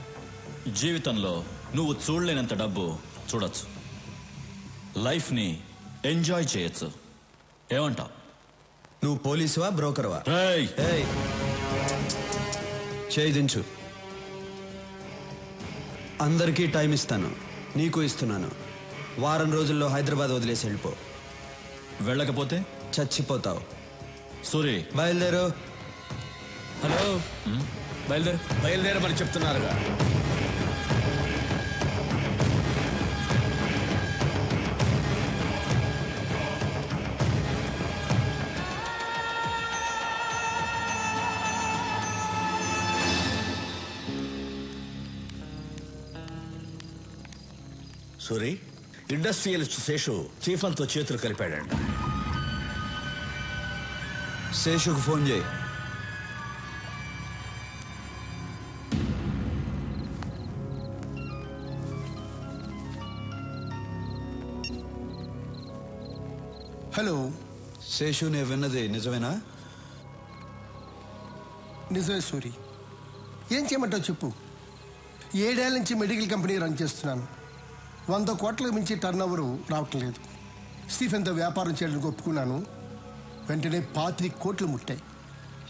జీవితంలో నువ్వు చూడలేనంత డబ్బు చూడొచ్చు. లైఫ్ని ఎంజాయ్ చేయొచ్చు. ఏమంటావు? నువ్వు పోలీసువా, బ్రోకర్వా? చేయి దించు. అందరికీ టైం ఇస్తాను, నీకు ఇస్తున్నాను. వారం రోజుల్లో హైదరాబాద్ వదిలేసి వెళ్ళిపో. వెళ్ళకపోతే చచ్చిపోతావు. సూరి, బయలుదేరు. హలో, బయలుదేరమని చెప్తున్నారుగా. సూరి, ఇండస్ట్రియలిస్ట్ శేషు స్టీఫెన్తో చేతులు కలిపాడంట. శేషుకు ఫోన్ చేయి. హలో శేషు, నేను విన్నది నిజమేనా? నిజమే సూరి. ఏం చేయమంటావు చెప్పు. 7 ఏళ్ల నుంచి మెడికల్ కంపెనీ రన్ చేస్తున్నాను. 100 కోట్లకు మించి టర్న్ ఓవర్ రావటం లేదు. స్టీఫెన్తో వ్యాపారం చేయడానికి ఒప్పుకున్నాను. వెంటనే 25 కోట్లు ముట్టాయి.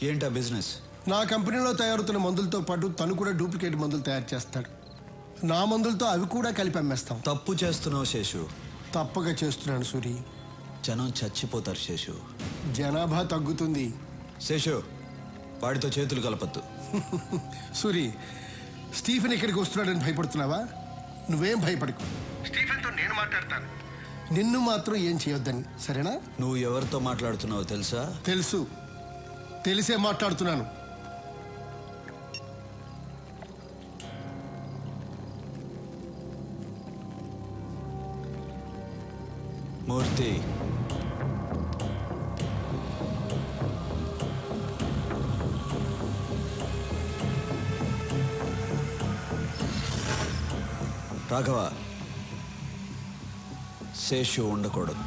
ఏంటా బిజినెస్? నా కంపెనీలో తయారవుతున్న మందులతో పాటు తను కూడా డూప్లికేట్ మందులు తయారు చేస్తాడు. నా మందులతో అవి కూడా కలిపి అమ్మేస్తాం. తప్పు చేస్తున్నావు శేషు. తప్పక చేస్తున్నాను సూరి. జనం చచ్చిపోతారు శేషు. జనాభా తగ్గుతుంది. శేషు, వాడితో చేతులు కలపద్దు. సూరి, స్టీఫెన్ ఇక్కడికి వస్తున్నాడని భయపడుతున్నావా? నువ్వేం భయపడకు. స్టీఫెన్తో నేను మాట్లాడతాను. నిన్ను మాత్రం ఏం చేయొద్దని, సరేనా? నువ్వు ఎవరితో మాట్లాడుతున్నావో తెలుసా? తెలుసు, తెలిసే మాట్లాడుతున్నాను. మూర్తి, రాఘవ, శేషు ఉండకూడదు.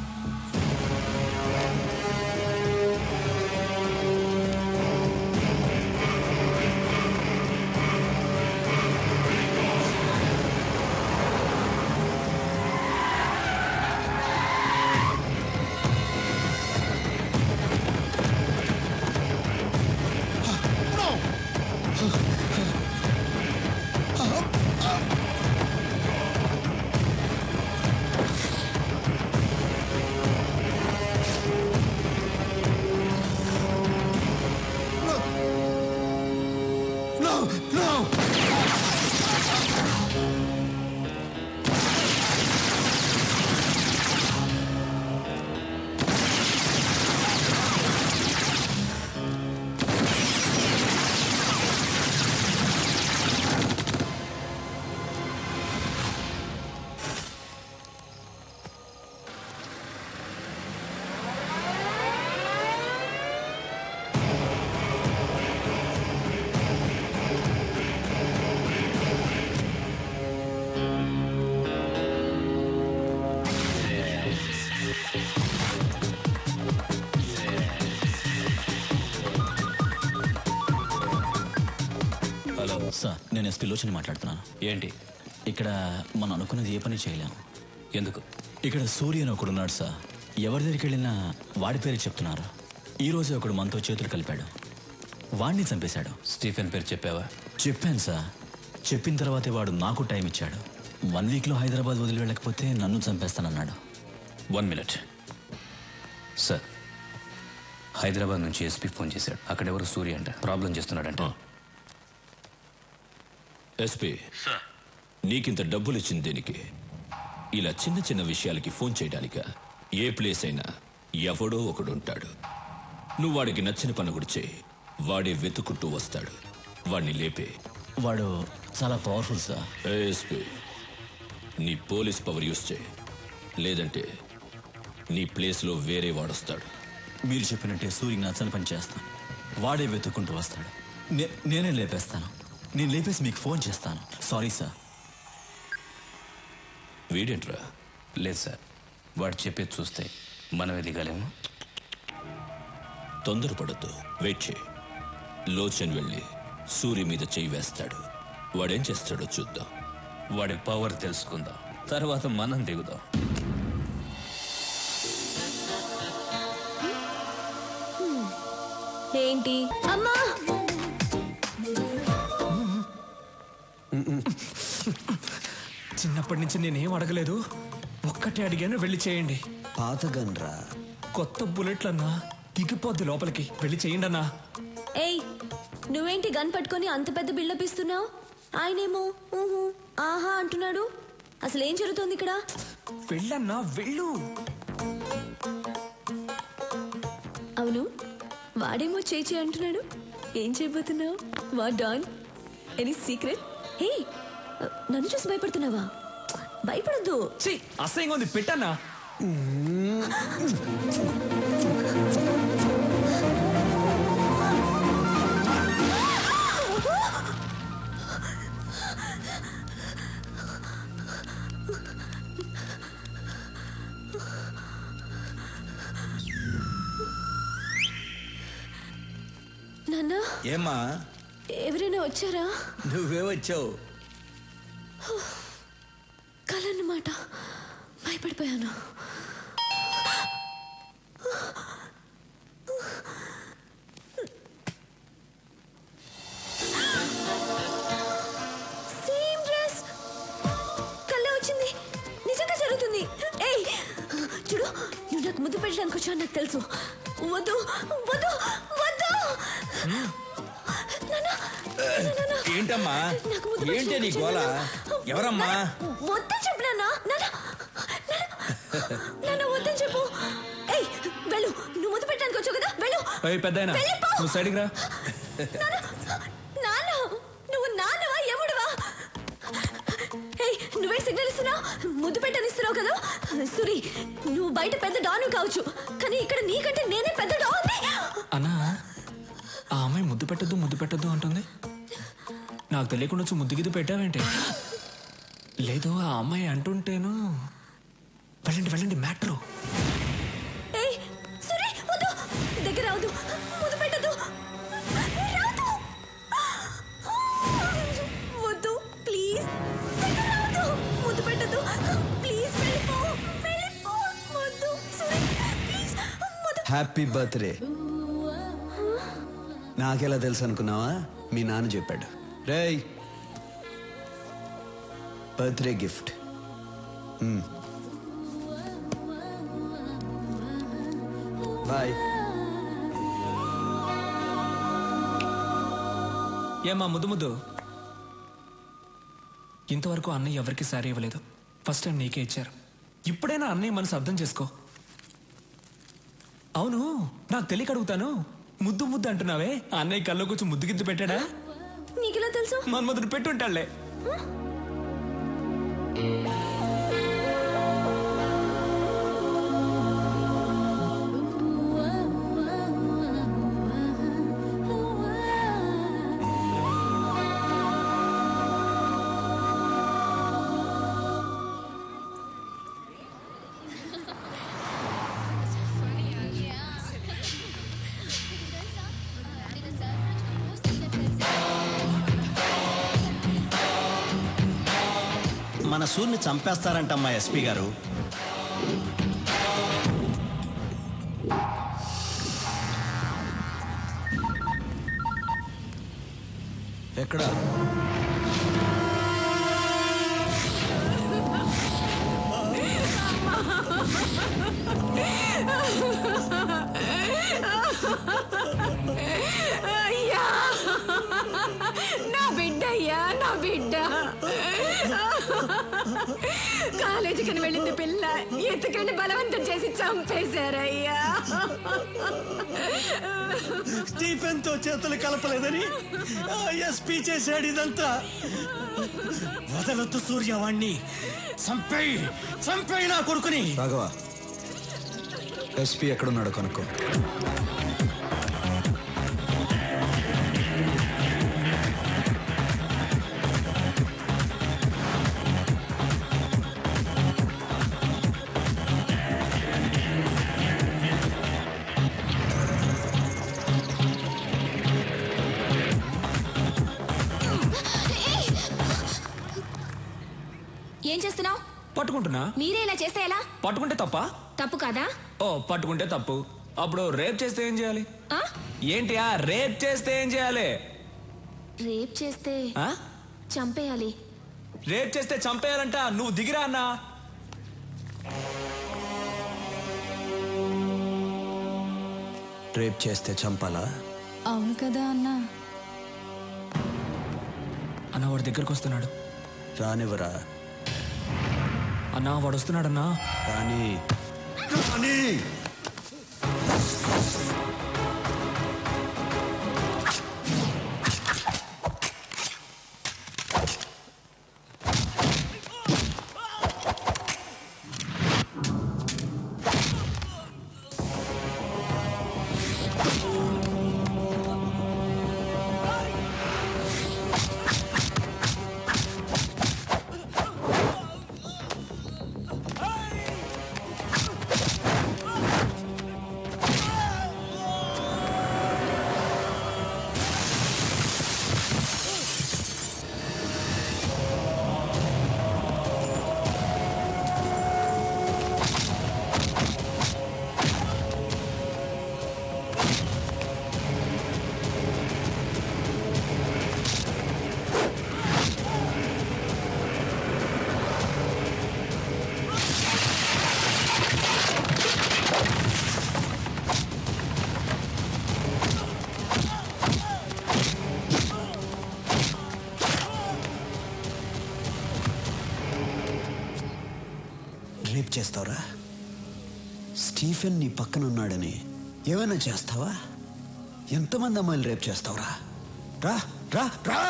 హలో సార్, నేను ఎస్పీ లోచని మాట్లాడుతున్నాను. ఏంటి? ఇక్కడ మనం అనుకున్నది ఏ పని చేయలేం. ఎందుకు? ఇక్కడ సూర్య అని ఒకడున్నాడు సార్. ఎవరి దగ్గరికి వెళ్ళినా వాడి పేరు చెప్తున్నారు. ఈ రోజే ఒకడు మనతో చేతులు కలిపాడు. వాడిని చంపేశాడు. స్టీఫెన్ పేరు చెప్పావా? చెప్పాను సార్. చెప్పిన తర్వాతే వాడు నాకు టైం ఇచ్చాడు. 1 వీక్లో హైదరాబాద్ వదిలి వెళ్ళకపోతే నన్ను చంపేస్తానన్నాడు. 1 మినిట్ సార్. హైదరాబాద్ నుంచి ఎస్పీ ఫోన్ చేశాడు. అక్కడెవరు సూర్య అంట ప్రాబ్లం చేస్తున్నాడంట. ఎస్పీ నీకింత డబ్బులు ఇచ్చింది దేనికి? ఇలా చిన్న చిన్న విషయాలకి ఫోన్ చేయడానిక? ఏ ప్లేస్ అయినా ఎవడో ఒకడు ఉంటాడు. నువ్వు వాడికి నచ్చిన పని కూడా చేయి, వాడే వెతుకుంటూ వస్తాడు. వాడిని లేపే. వాడు చాలా పవర్ఫుల్ సార్. ఎస్పీ నీ పోలీస్ పవర్ యూస్ చేయి, లేదంటే నీ ప్లేస్లో వేరే వాడొస్తాడు. మీరు చెప్పినట్టే సూర్యకి నచ్చని పని చేస్తాను. వాడే వెతుక్కుంటూ వస్తాడు. నేనే లేపేస్తాను. నేను లేపేసి మీకు ఫోన్ చేస్తాను. Sorry sir. వీడేంట్రా? లేదు సార్, వాడు చెప్పేది చూస్తే మనం ఎదిగలేము. తొందరపడద్దు, వెయిట్ చేయి. లోచన్ వెళ్ళి సూర్య మీద చేయి వేస్తాడు. వాడేం చేస్తాడో చూద్దాం. వాడి పవర్ తెలుసుకుందాం, తర్వాత మనం దిగుదాం. ఏంటి అమ్మా? చిన్నప్పటి నుంచి నేనేం అడగలేదు, ఒక్కటే అడిగాను, వెళ్ళి చేయండి. పాత గన్రా, కొత్త బుల్లెట్లన్నా దిగిపోద్ది లోపలికి, వెళ్ళి చేయండి అన్నా. ఏయ్, నువ్వేంటి గన్ పట్టుకొని అంత పెద్ద బిల్డప్ ఇస్తున్నావు? ఆయనేమో ఊహు ఆహా అంటున్నాడు. అసలు ఏం జరుగుతోంది ఇక్కడ? వెళ్ళన్నా, వెళ్ళు. అవును, వాడేమో చేయి అంటున్నాడు. ఏం చేయబోతున్నావు? వా డాన్, ఎనీ సీక్రెట్? హే, నన్ను చూసి భయపడుతున్నావా? భయపడద్దు. అసహ్యంగా ఉంది, పెట్టన్నా. నాన్న, ఏమ్మా ఎవరైనా వచ్చారా? నువ్వే వచ్చావు. కలన్నమాట, భయపడిపోయాను. సేమ్ డ్రెస్, కళ్ళ వచ్చింది. నిజంగా జరుగుతుంది. ఏయ్ చూడు, నువ్వు నాకు ముద్దు పెట్టడానికి వచ్చావు నాకు తెలుసు. వద్దు వద్దు వద్దు. ఏంటమ్మా, ఏంటి నీ గోల? ఎవరమ్మా? వద్దని చెప్పినా నన్ను వద్దని చెప్పు. ఏయ్ వెళ్ళు, నువ్వు ముద్దు పెట్టడానికి వచ్చావు కదా, వెళ్ళు. పెద్దాయనా, నువ్వు సైడ్కి రా. నాన్న, నువ్వు నాన్నవా ఎముడువా? ఏయ్, నువ్వే సిగ్నల్ ఇస్తున్నావు, ముద్దు పెట్టనిస్తున్నావు కదా. సురి, నువ్వు బయట పెద్ద డాను కావచ్చు, కానీ ఇక్కడ నీకంటే నేనే పెద్ద డాన్. అన్నా, ఆ అమ్మాయి ముద్దు పెట్టద్దు అంటుంది. నాకు తెలియకుండా వచ్చి ముద్దు గిద్దు పెట్టావేంటి? లేదు, ఆ అమ్మాయి అంటుంటేను. వెళ్ళండి మ్యాట్రు. ఏయ్ సురి, వద్దు, దగ్గర రావద్దు, ముద్దు పెట్టద్దు, వద్దు ప్లీజ్, దగ్గర రావద్దు, ముద్దు పెట్టద్దు ప్లీజ్, వెళ్ళిపో, వద్దు సురి ప్లీజ్. Happy birthday. నాకెలా తెలుసు అనుకున్నావా? మీ నాన్న చెప్పాడు. రేయ్, బర్త్డే గిఫ్ట్. బాయ్. ఏమ్మా ముద్దు? ఇంతవరకు అన్నయ్య ఎవరికి సారీ ఇవ్వలేదు. ఫస్ట్ టైం నీకే ఇచ్చారు. ఇప్పుడైనా అన్నయ్య మనసు అర్థం చేసుకో. అవును, నాకు తెలియక అడుగుతాను, ముద్దు అంటున్నావే, అన్నయ్య కల్లో కూర్చొని ముద్దు గిద్దు పెట్టాడా? నీకెలా తెలుసు? మన్మధుడు పెట్టుంటాళ్లే. మన సూర్ని చంపేస్తారంటమ్మా ఎస్పీ గారు. ఎక్కడ? అయ్యా నా బిడ్డ అయ్యా నా బిడ్డ కాలేజీకి వెళ్ళింది పిల్ల ఎత్తుకండి బలవంతం చేసి చంపేశారయ్యా. స్టీఫెన్ తో చేతులు కలపలేదని ఎస్పీ చేశాడు ఇదంతా. వదలొద్దు సూర్యవాణ్ణి, చంపేయి నా కొడుకుని. రాఘవ, ఎస్పీ ఎక్కడున్నాడో కనుక్కో. ఏం చేస్తున్నావు? పట్టుకుంటున్నా. మీరే ఇలా చేస్తే ఎలా? పట్టుకుంటే తప్ప? తప్పు కాదా? ఓ పట్టుకుంటే తప్పు. అప్పుడు రేప్ చేస్తే ఏం చేయాలి? ఏంటి రేప్ చేస్తే ఏం చేయాలి? రేప్ చేస్తే చంపేయాలి. రేప్ చేస్తే చంపేయాలంట. నువ్వు దిగిరా అన్నా. రేప్ చేస్తే చంపాలా? అవును కదా అన్నా. అన్న వాడి దగ్గరకు వస్తున్నాడు. రానివ్వరా. అన్నా వాడు వస్తున్నాడన్నా. రాని. రేప్ చేస్తావురా? స్టీఫెన్ నీ పక్కన ఉన్నాడని ఏమైనా చేస్తావా? ఎంతమంది అమ్మాయిలు రేప్ చేస్తావురా? రా రా రా.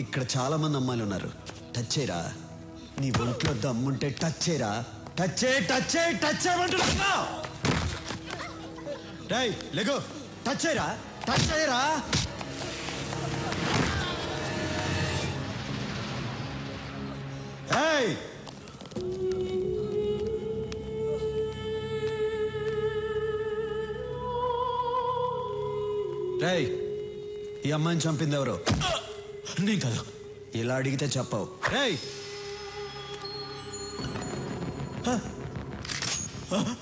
ఇక్కడ చాలా మంది అమ్మాయిలు ఉన్నారు. టచ్ చేయరా. నీ ఒంట్లో దమ్ముంటే టచ్ చేయరా. టచ్ చేయమంటున్నా. రేయ్ లెగో. టచ్ చేయరా. ఏయ్ రేయ్, ఈ అమ్మాయిని చంపింది ఎవరు? నీ కాదు. ఇలా అడిగితే చెప్పవు. రేయ్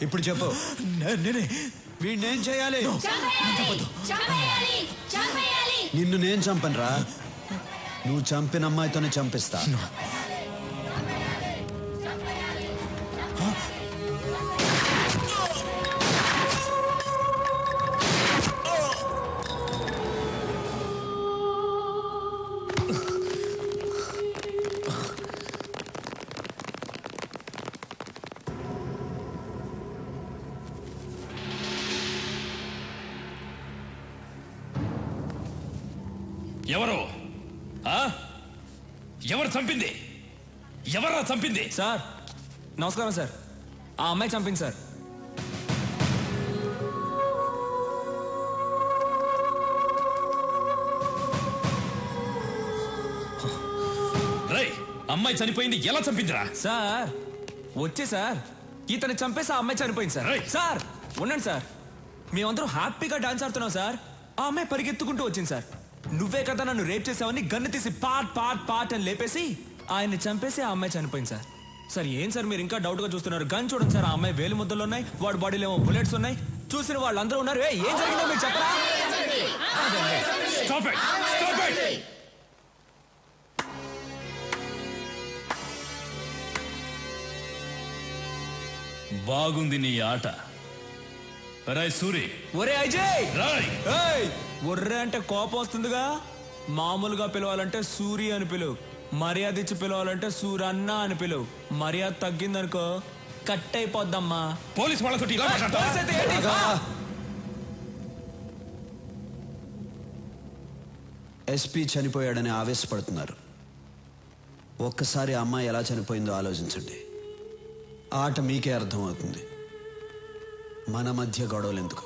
ఇప్పుడు చెప్పు. నేనే. వీడినేం చేయాలి? నిన్ను నేను చంపనురా. నువ్వు చంపిన అమ్మాయితోనే చంపిస్తా. ఎవరు చంపింది? ఎవరా చంపింది? సార్ నమస్కారం సార్. ఆ అమ్మాయి చంపింది సార్. రేయ్, అమ్మాయి చనిపోయింది. ఎలా చంపిందిరా? సార్ వచ్చే సార్ ఇతను చంపేసి ఆ అమ్మాయి చనిపోయింది సార్. సార్ ఉండండి సార్. మేమందరం హ్యాపీగా డాన్స్ ఆడుతున్నాం సార్. ఆ అమ్మాయి పరిగెత్తుకుంటూ వచ్చింది సార్. నువ్వే కదా నన్ను రేప్ చేసావని గన్ను తీసి పాట్ అని లేపేసి ఆయన్ని చంపేసి ఆ అమ్మాయి చనిపోయింది సార్. సార్ ఏం సార్ మీరు ఇంకా డౌట్ గా చూస్తున్నారు? గన్ చూడండి సార్. ఆ అమ్మాయి వేలు ముద్దలు ఉన్నాయి, వాడి బాడీలో ఏమో బుల్లెట్స్ ఉన్నాయి. చూసిన వాళ్ళందరూ ఉన్నారు. ఏం జరిగిందో మీరు చెప్పరా? బాగుంది నీ ఆట. రాయ్ సూరి. ఒరే అజయ్, రాయ్. ఒర్రే అంటే కోపం వస్తుందిగా. మామూలుగా పిలవాలంటే సూరి అని పిలువు, మర్యాద ఇచ్చి పిలవాలంటే సూరన్న అని పిలువు. మర్యాద తగ్గిందనుకో కట్ అయిపోద్దమ్మా. పోలీస్ వాళ్ళతో ఇలా మాట్లాడతావా? ఎస్పీ చనిపోయాడని ఆవేశపడుతున్నారు. ఒక్కసారి ఆ అమ్మాయి ఎలా చనిపోయిందో ఆలోచించండి. ఆట మీకే అర్థమవుతుంది. మన మధ్య గొడవలు ఎందుకు?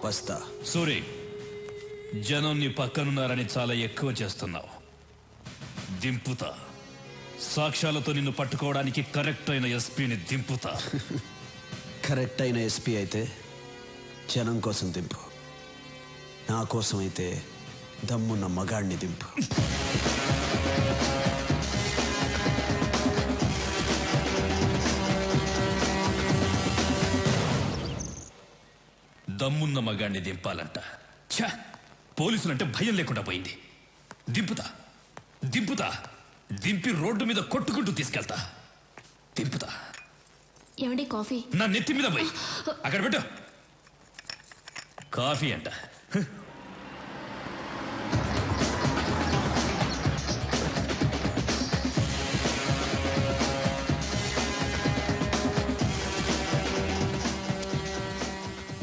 వస్తా. సూరి, జనం నీ పక్కనున్నారని చాలా ఎక్కువ చేస్తున్నావు. దింపుతా. సాక్ష్యాలతో నిన్ను పట్టుకోవడానికి కరెక్ట్ అయిన ఎస్పీని దింపుతా. కరెక్ట్ అయిన ఎస్పీ అయితే జనం కోసం దింపు, నా కోసం అయితే దమ్మున్న మగాడిని దింపు. దమ్మున్న మగాడిని దింపాలంట. ఛా, పోలీసులంటే భయం లేకుండా పోయింది. దింపుతా దింపుతా దింపి రోడ్డు మీద కొట్టుకుంటూ తీసుకెళ్తా. దింపుతా. ఏమండి కాఫీ? నా నెత్తి మీద పోయి అక్కడ పెట్టు. కాఫీ అంట.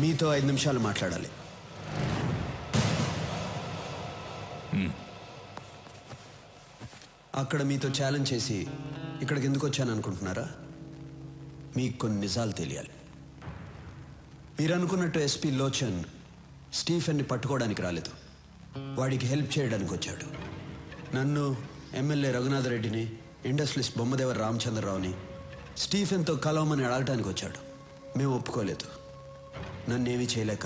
మీతో 5 నిమిషాలు మాట్లాడాలి. అక్కడ మీతో ఛాలెంజ్ చేసి ఇక్కడికి ఎందుకు వచ్చాను అనుకుంటున్నారా? మీకు కొన్ని నిజాలు తెలియాలి. మీరు అనుకున్నట్టు ఎస్పీ లోచన్ స్టీఫెన్ని పట్టుకోవడానికి రాలేదు, వాడికి హెల్ప్ చేయడానికి వచ్చాడు. నన్ను, ఎమ్మెల్యే రఘునాథ్ రెడ్డిని, ఇండస్ట్రియలిస్ట్ బొమ్మదేవర రామచంద్రరావుని స్టీఫెన్తో కలవమని అడగటానికి వచ్చాడు. మేము ఒప్పుకోలేదు. నన్నేమీ చేయలేక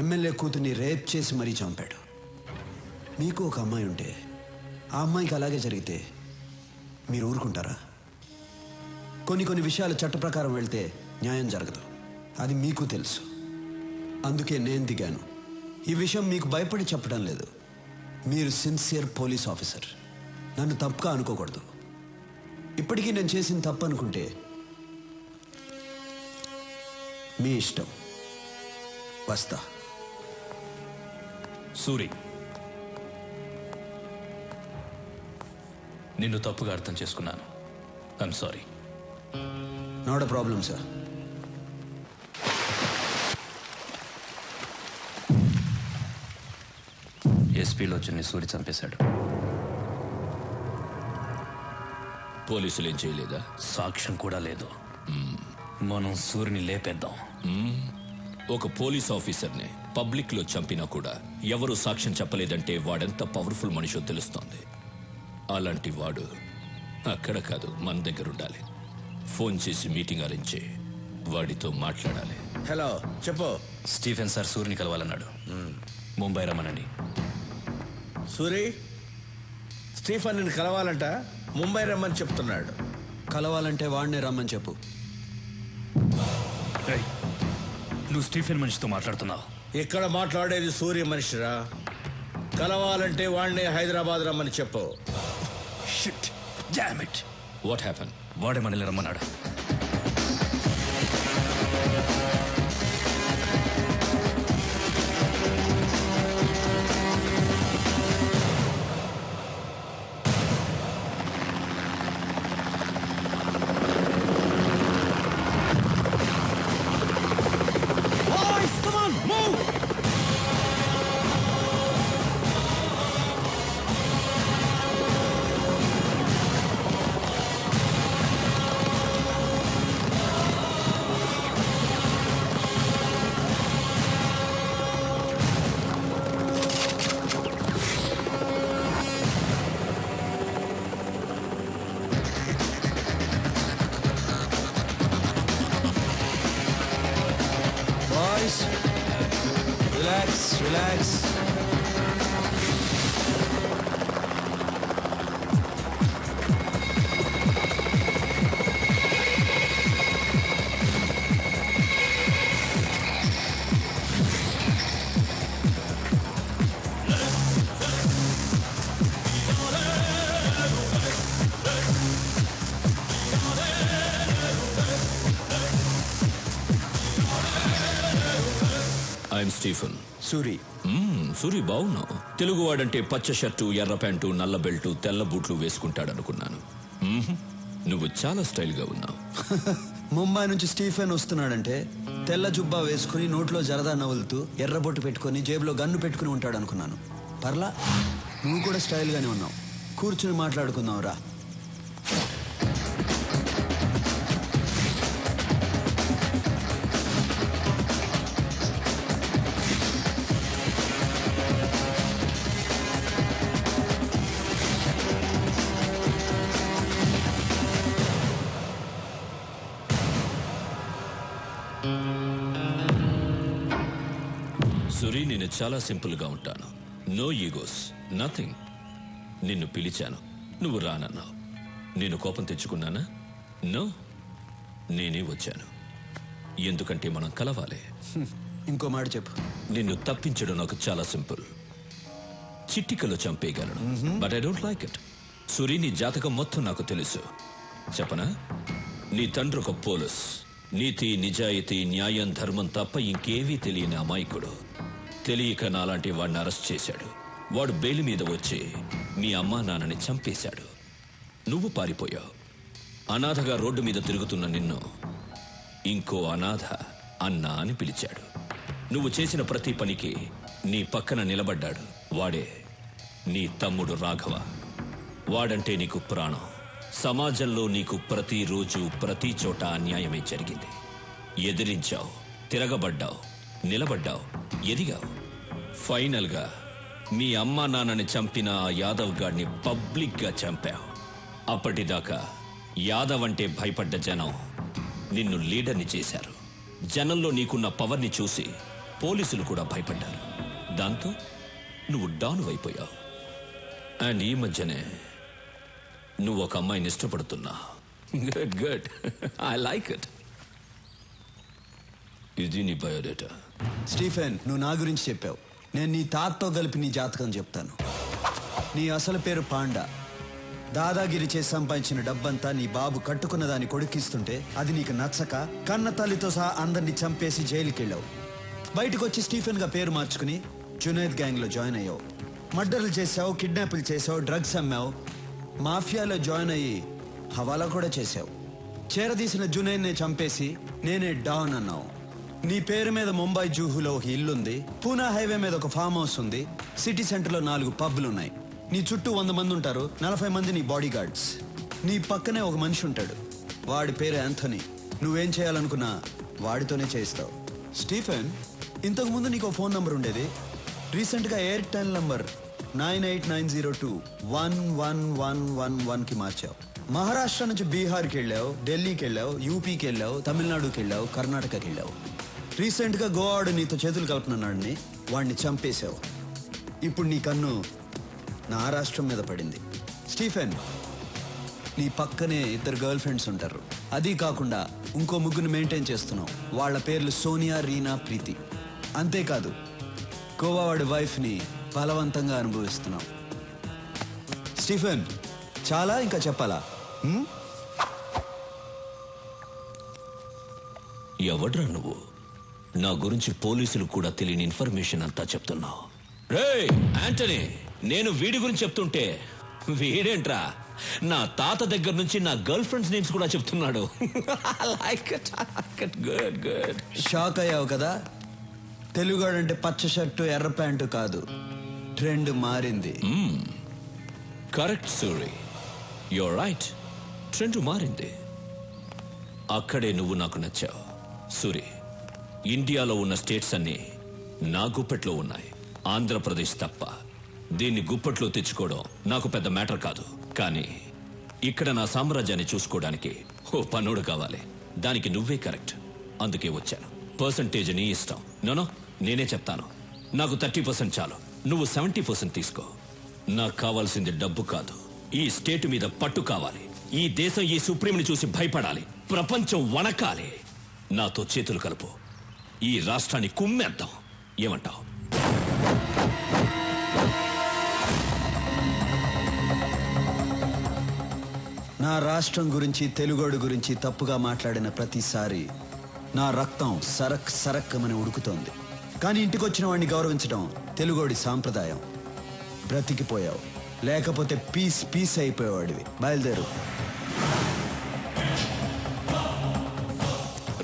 ఎమ్మెల్యే కూతుర్ని రేప్ చేసి మరీ చంపాడు. మీకు ఒక అమ్మాయి ఉంటే ఆ అమ్మాయికి అలాగే జరిగితే మీరు ఊరుకుంటారా? కొన్ని విషయాలు చట్ట ప్రకారం వెళ్తే న్యాయం జరగదు, అది మీకు తెలుసు. అందుకే నేను దిగాను. ఈ విషయం మీకు భయపడి చెప్పడం లేదు. మీరు సిన్సియర్ పోలీస్ ఆఫీసర్, నన్ను తప్పుగా అనుకోకూడదు. ఇప్పటికీ నేను చేసిన తప్పు అనుకుంటే మీ ఇష్టం. వస్తా. సూరి, నిన్ను తప్పుగా అర్థం చేసుకున్నాను. I'm sorry. Not a problem sir. ఎస్పీలో వచ్చి సూరి చంపేశాడు. పోలీసులు ఏం చేయలేదా? సాక్ష్యం కూడా లేదు. మనం సూరిని లేపేద్దాం. ఒక పోలీస్ ఆఫీసర్ని పబ్లిక్ లో చంపినా కూడా ఎవరు సాక్ష్యం చెప్పలేదంటే వాడెంత పవర్ఫుల్ మనిషో తెలుస్తోంది. అలాంటి వాడు అక్కడ కాదు, మన దగ్గర ఉండాలి. ఫోన్ చేసి మీటింగ్ అరేంజ్ చేయి, వాడితో మాట్లాడాలి. హలో, చెప్పు. స్టీఫెన్ సార్ సూరిని కలవాలన్నాడు. ముంబై రమ్మనండి. సూరి, స్టీఫెన్ నిన్ను కలవాలంట, ముంబై రమ్మని చెప్తున్నాడు. కలవాలంటే వాడినే రమ్మని చెప్పు. నువ్వు స్టీఫెన్ మనిషితో మాట్లాడుతున్నావు. ఇక్కడ మాట్లాడేది సూర్య మనిషిరా. కలవాలంటే వాడినే హైదరాబాద్ రమ్మని చెప్పు. Shit, damn it. What happen? వాడే మనల్ని రమ్మన్నాడు. I'm Stephen. సూరి. సూరి బాగున్నావు. తెలుగువాడంటే పచ్చ షర్టు, ఎర్ర ప్యాంటు, నల్ల బెల్టు, తెల్ల బూట్లు వేసుకుంటాడనుకున్నాను. నువ్వు చాలా స్టైల్గా ఉన్నావు. ముంబై నుంచి స్టీఫెన్ వస్తున్నాడంటే తెల్ల జుబ్బా వేసుకుని నోట్లో జరదా నవ్వులుతూ ఎర్రబొట్టు పెట్టుకుని జేబులో గన్ను పెట్టుకుని ఉంటాడు అనుకున్నాను. పర్లా, నువ్వు కూడా స్టైల్గానే ఉన్నావు. కూర్చుని మాట్లాడుకుందాం రా. సురి, నేను చాలా సింపుల్గా ఉంటాను. No egos, nothing. నిన్ను పిలిచాను, నువ్వు రానన్నావు. నేను కోపం తెచ్చుకున్నానా? నో, నేనే వచ్చాను. ఎందుకంటే మనం కలవాలి. ఇంకో మాట చెప్పు. నిన్ను తప్పించడం నాకు చాలా సింపుల్. చిట్టికలో చంపేయగలను, but I don't like it. Suri, నీ జాతకం మొత్తం నాకు తెలుసు. చెప్పనా? నీ తండ్రి ఒక పోలీస్. నీతి, నిజాయితీ, న్యాయం, ధర్మం తప్ప ఇంకేవీ తెలియని అమాయకుడు. తెలియక నాలాంటి వాడిని అరెస్ట్ చేశాడు. వాడు బెయిల్ మీద వచ్చి మీ అమ్మా నాన్నని చంపేశాడు. నువ్వు పారిపోయావు. అనాథగా రోడ్డు మీద తిరుగుతున్న నిన్ను ఇంకో అనాథ అన్నా అని పిలిచాడు. నువ్వు చేసిన ప్రతి పనికి నీ పక్కన నిలబడ్డాడు. వాడే నీ తమ్ముడు రాఘవ. వాడంటే నీకు ప్రాణం. సమాజంలో నీకు ప్రతిరోజు ప్రతి చోట అన్యాయమే జరిగింది. ఎదిరించావు, తిరగబడ్డావు, నిలబడ్డావు, ఎదిగావు. ఫైనల్గా మీ అమ్మా నాన్నని చంపిన ఆ యాదవ్ గాడిని పబ్లిక్గా చంపావు. అప్పటిదాకా యాదవ్ అంటే భయపడ్డ జనం నిన్ను లీడర్ని చేశారు. జనంలో నీకున్న పవర్ని చూసి పోలీసులు కూడా భయపడ్డారు. దాంతో నువ్వు డాన్ అయిపోయావు. అండ్ ఈ మధ్యనే నువ్వు ఒక అమ్మాయిని ఇష్టపడుతున్నా. Good good, I like it. ఇది నీ బయోడేటా. స్టీఫెన్, నువ్వు నా గురించి చెప్పావు. నేను నీ తాతతో కలిపి నీ జాతకం చెప్తాను. నీ అసలు పేరు పాండా. దాదాగిరి చేసి సంపాదించిన డబ్బంతా నీ బాబు కట్టుకున్న దాన్ని కొడుకిస్తుంటే అది నీకు నచ్చక కన్న తల్లితో సహా అందరినీ చంపేసి జైలుకి వెళ్ళావు. బయటకు వచ్చి స్టీఫెన్గా పేరు మార్చుకుని జునైద్ గ్యాంగ్లో జాయిన్ అయ్యావు. మర్డర్లు చేసావు, కిడ్నాపులు చేసావు, డ్రగ్స్ అమ్మావు, మాఫియాలో జాయిన్ అయ్యి హవాలా కూడా చేసావు. చేరదీసిన జునైద్నే చంపేసి నేనే డాన్ అన్నావు. నీ పేరు మీద ముంబై జూహులో ఒక ఇల్లుంది, పూనా హైవే మీద ఒక ఫామ్ హౌస్ ఉంది, సిటీ సెంటర్లో 4 పబ్లు ఉన్నాయి. నీ చుట్టూ 100 మంది ఉంటారు, 40 మంది నీ బాడీ గార్డ్స్. నీ పక్కనే ఒక మనిషి ఉంటాడు, వాడి పేరు యాంథనీ. నువ్వేం చేయాలనుకున్నా వాడితోనే చేయిస్తావు. స్టీఫెన్, ఇంతకుముందు నీకు ఫోన్ నంబర్ ఉండేది. రీసెంట్గా ఎయిర్టెల్ నంబర్ 9890211111కి మార్చావు. మహారాష్ట్ర నుంచి బీహార్కి వెళ్ళావు, ఢిల్లీకి వెళ్ళావు, యూపీకి వెళ్ళావు, తమిళనాడుకి వెళ్ళావు, కర్ణాటకకి వెళ్ళావు. రీసెంట్గా గోవాడు నీతో చేతులు కలుపుతున్నాడని వాడిని చంపేశావు. ఇప్పుడు నీ కన్ను నా రాష్ట్రం మీద పడింది. స్టీఫెన్, నీ పక్కనే 2 గర్ల్ ఫ్రెండ్స్ ఉంటారు. అది కాకుండా ఇంకో 3 మెయింటైన్ చేస్తున్నావు. వాళ్ళ పేర్లు సోనియా, రీనా, ప్రీతి. అంతేకాదు, గోవా వాడి వైఫ్ని బలవంతంగా అనుభవిస్తున్నావు. స్టీఫెన్, చాలా ఇంకా చెప్పాలా? ఎవడ్రా నువ్వు? నా గురించి పోలీసులు కూడా తెలియని ఇన్ఫర్మేషన్ అంతా చెప్తున్నావు. రేయ్ యాంటనీ, నేను వీడి గురించి చెప్తుంటే వీడేంట్రా నా తాత దగ్గర నుంచి నా గర్ల్ ఫ్రెండ్స్ నేమ్స్ కూడా చెప్తున్నాడు. Good good. షాక్ అయ్యావు కదా? తెలుగాడంటే పచ్చ షర్టు, ఎర్ర ప్యాంటు కాదు, ట్రెండ్ మారింది. Correct Suri, you're right. Trend మారింది. అక్కడే నువ్వు నాకు నచ్చావు. సూరి, ఇండియాలో ఉన్న స్టేట్స్ అన్నీ నా గుప్పెట్లో ఉన్నాయి, ఆంధ్రప్రదేశ్ తప్ప. దీన్ని గుప్పట్లో తెచ్చుకోవడం నాకు పెద్ద మ్యాటర్ కాదు. కానీ ఇక్కడ నా సామ్రాజ్యాన్ని చూసుకోవడానికి ఓ పనుడు కావాలి. దానికి నువ్వే కరెక్ట్. అందుకే వచ్చాను. పర్సంటేజ్ నీ ఇష్టం. నోనో, నేనే చెప్తాను. నాకు 30% చాలు, నువ్వు 70% తీసుకో. నాకు కావాల్సింది డబ్బు కాదు, ఈ స్టేట్ మీద పట్టు కావాలి. ఈ దేశం ఈ సుప్రీంని చూసి భయపడాలి, ప్రపంచం వణకాలి. నాతో చేతులు కలుపు, ఈ రాష్ట్రాన్ని కుమ్మేద్దాం. ఏమంటావు? నా రాష్ట్రం గురించి, తెలుగోడు గురించి తప్పుగా మాట్లాడిన ప్రతిసారి నా రక్తం సరక్ సరక్కమని ఉడుకుతోంది. కానీ ఇంటికి వచ్చిన వాడిని గౌరవించడం తెలుగోడి సాంప్రదాయం. బ్రతికిపోయావు, లేకపోతే పీస్ పీస్ అయిపోయేవాడివి. బయలుదేరు.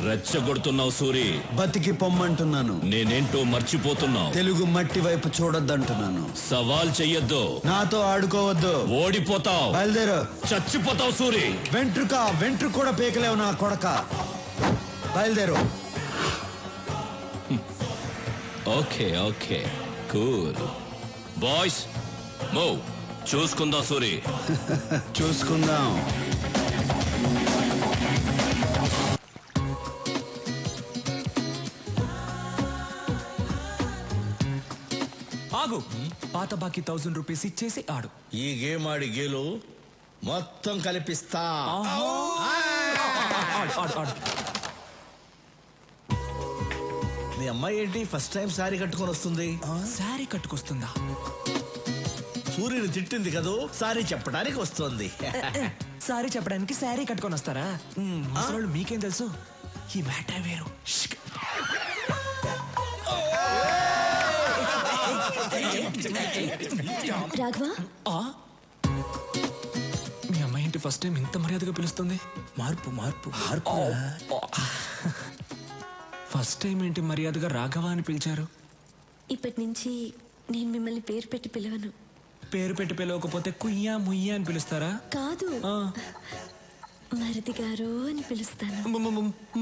రెచ్చగొడుతున్నావు సూరి. బతికి పొమ్మంటున్నాను. నేనేంటో మర్చిపోతున్నావు. తెలుగు మట్టి వైపు చూడొద్దంటున్నాను. సవాల్ చెయ్యొద్దు, నాతో ఆడుకోవద్దు. ఓడిపోతావు. బయలుదేరు. చచ్చిపోతావు సూరి. వెంట్రుక కూడా పీకలేవు నా కొడక. బయలుదేరు. Okay okay cool boys, move. చూసుకుందాం సూరి. చూసుకుందాం. ఆగు. పాత బాకీ 1000 రూపీస్ ఇచ్చేసి ఆడు. ఈ గేమ్ ఆడి గేలు మొత్తం కలిపిస్తా. మీ అమ్మాయి ఏంటి ఫస్ట్ టైం సారీ కట్టుకొని వస్తుంది? సారీ కట్టుకొస్తుందా? సూర్యుని తిట్టింది కదూ, సారీ చెప్పడానికి వస్తుంది. సారీ చెప్పడానికి సారీ కట్టుకొని వస్తారా? అసలు మీకేం తెలుసు? ఈ మ్యాటర్ వేరు. రాఘవ, మీ అమ్మాయి ఏంటి ఫస్ట్ టైం ఇంత మర్యాదగా పిలుస్తుంది? మార్పు మార్పు మార్పు. ఫస్ట్ టైం ఏంటి మర్యాదగా రాఘవ అని పిలిచారు? ఇప్పటి నుంచి నేను మిమ్మల్ని పేరు పెట్టి పిలవను. పేరు పెట్టి పిలవకపోతే కుయ్యా ముయ్యా అని పిలుస్తారా? కాదు, మరిది గారు అని పిలుస్తాను.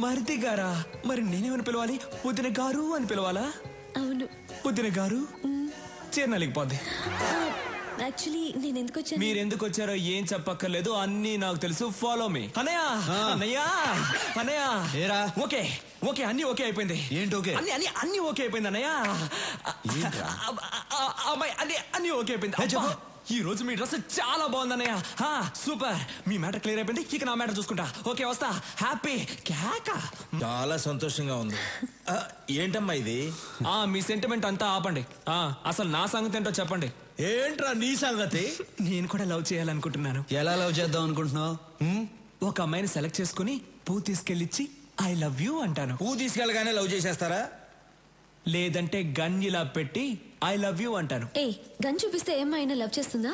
మరిది గారా? మరి నేనేమని పిలవాలి? వదిన గారు అని పిలవాలా? అవును. వదిన గారు చేరనలేకపోద్ది. యాక్చువల్లీ నేను ఎందుకు వచ్చాను? మీరు ఎందుకు వచ్చారో ఏం చెప్పక్కర్లేదు, అన్నీ నాకు తెలుసు. Follow me. అన్నయ్య అన్నయ్య అన్నయ్య. ఓకే ఓకే, అన్ని ఓకే అయిపోయింది. ఏంటి ఓకే? అన్ని ఓకే అయిపోయింది అన్నయ్య. అమ్మాయి అన్ని ఓకే అయిపోయింది. ఈ రోజు మీ డ్రెస్ చాలా బాగుంది అన్నయ్య. సూపర్. మీ మ్యాటర్ క్లియర్ అయిపోయింది. ఇక నా మ్యాటర్ చూసుకుంటా. ఓకే వస్తా. హ్యాపీ కేక. చాలా సంతోషంగా ఉంది. ఏంటమ్మా ఇది? మీ సెంటిమెంట్ అంతా ఆపండి. అసలు నా సంగతి ఏంటో చెప్పండి. ఏంట్రా నీ సంగతి? నేను కూడా లవ్ చేయాలనుకుంటున్నాను. ఎలా లవ్ చేద్దాం అనుకుంటున్నావు? ఒక అమ్మాయిని సెలెక్ట్ చేసుకుని పువ్వు తీసుకెళ్ళిచ్చి ఐ లవ్ యూ అంటాను. పువ్వు తీసుకెళ్ళగానే లవ్ చేసేస్తారా? లేదంటే గన్ ఇలా పెట్టి ఐ లవ్ యూ అంటాను. గన్ చూపిస్తే ఏమైనా లవ్ చేస్తుందా?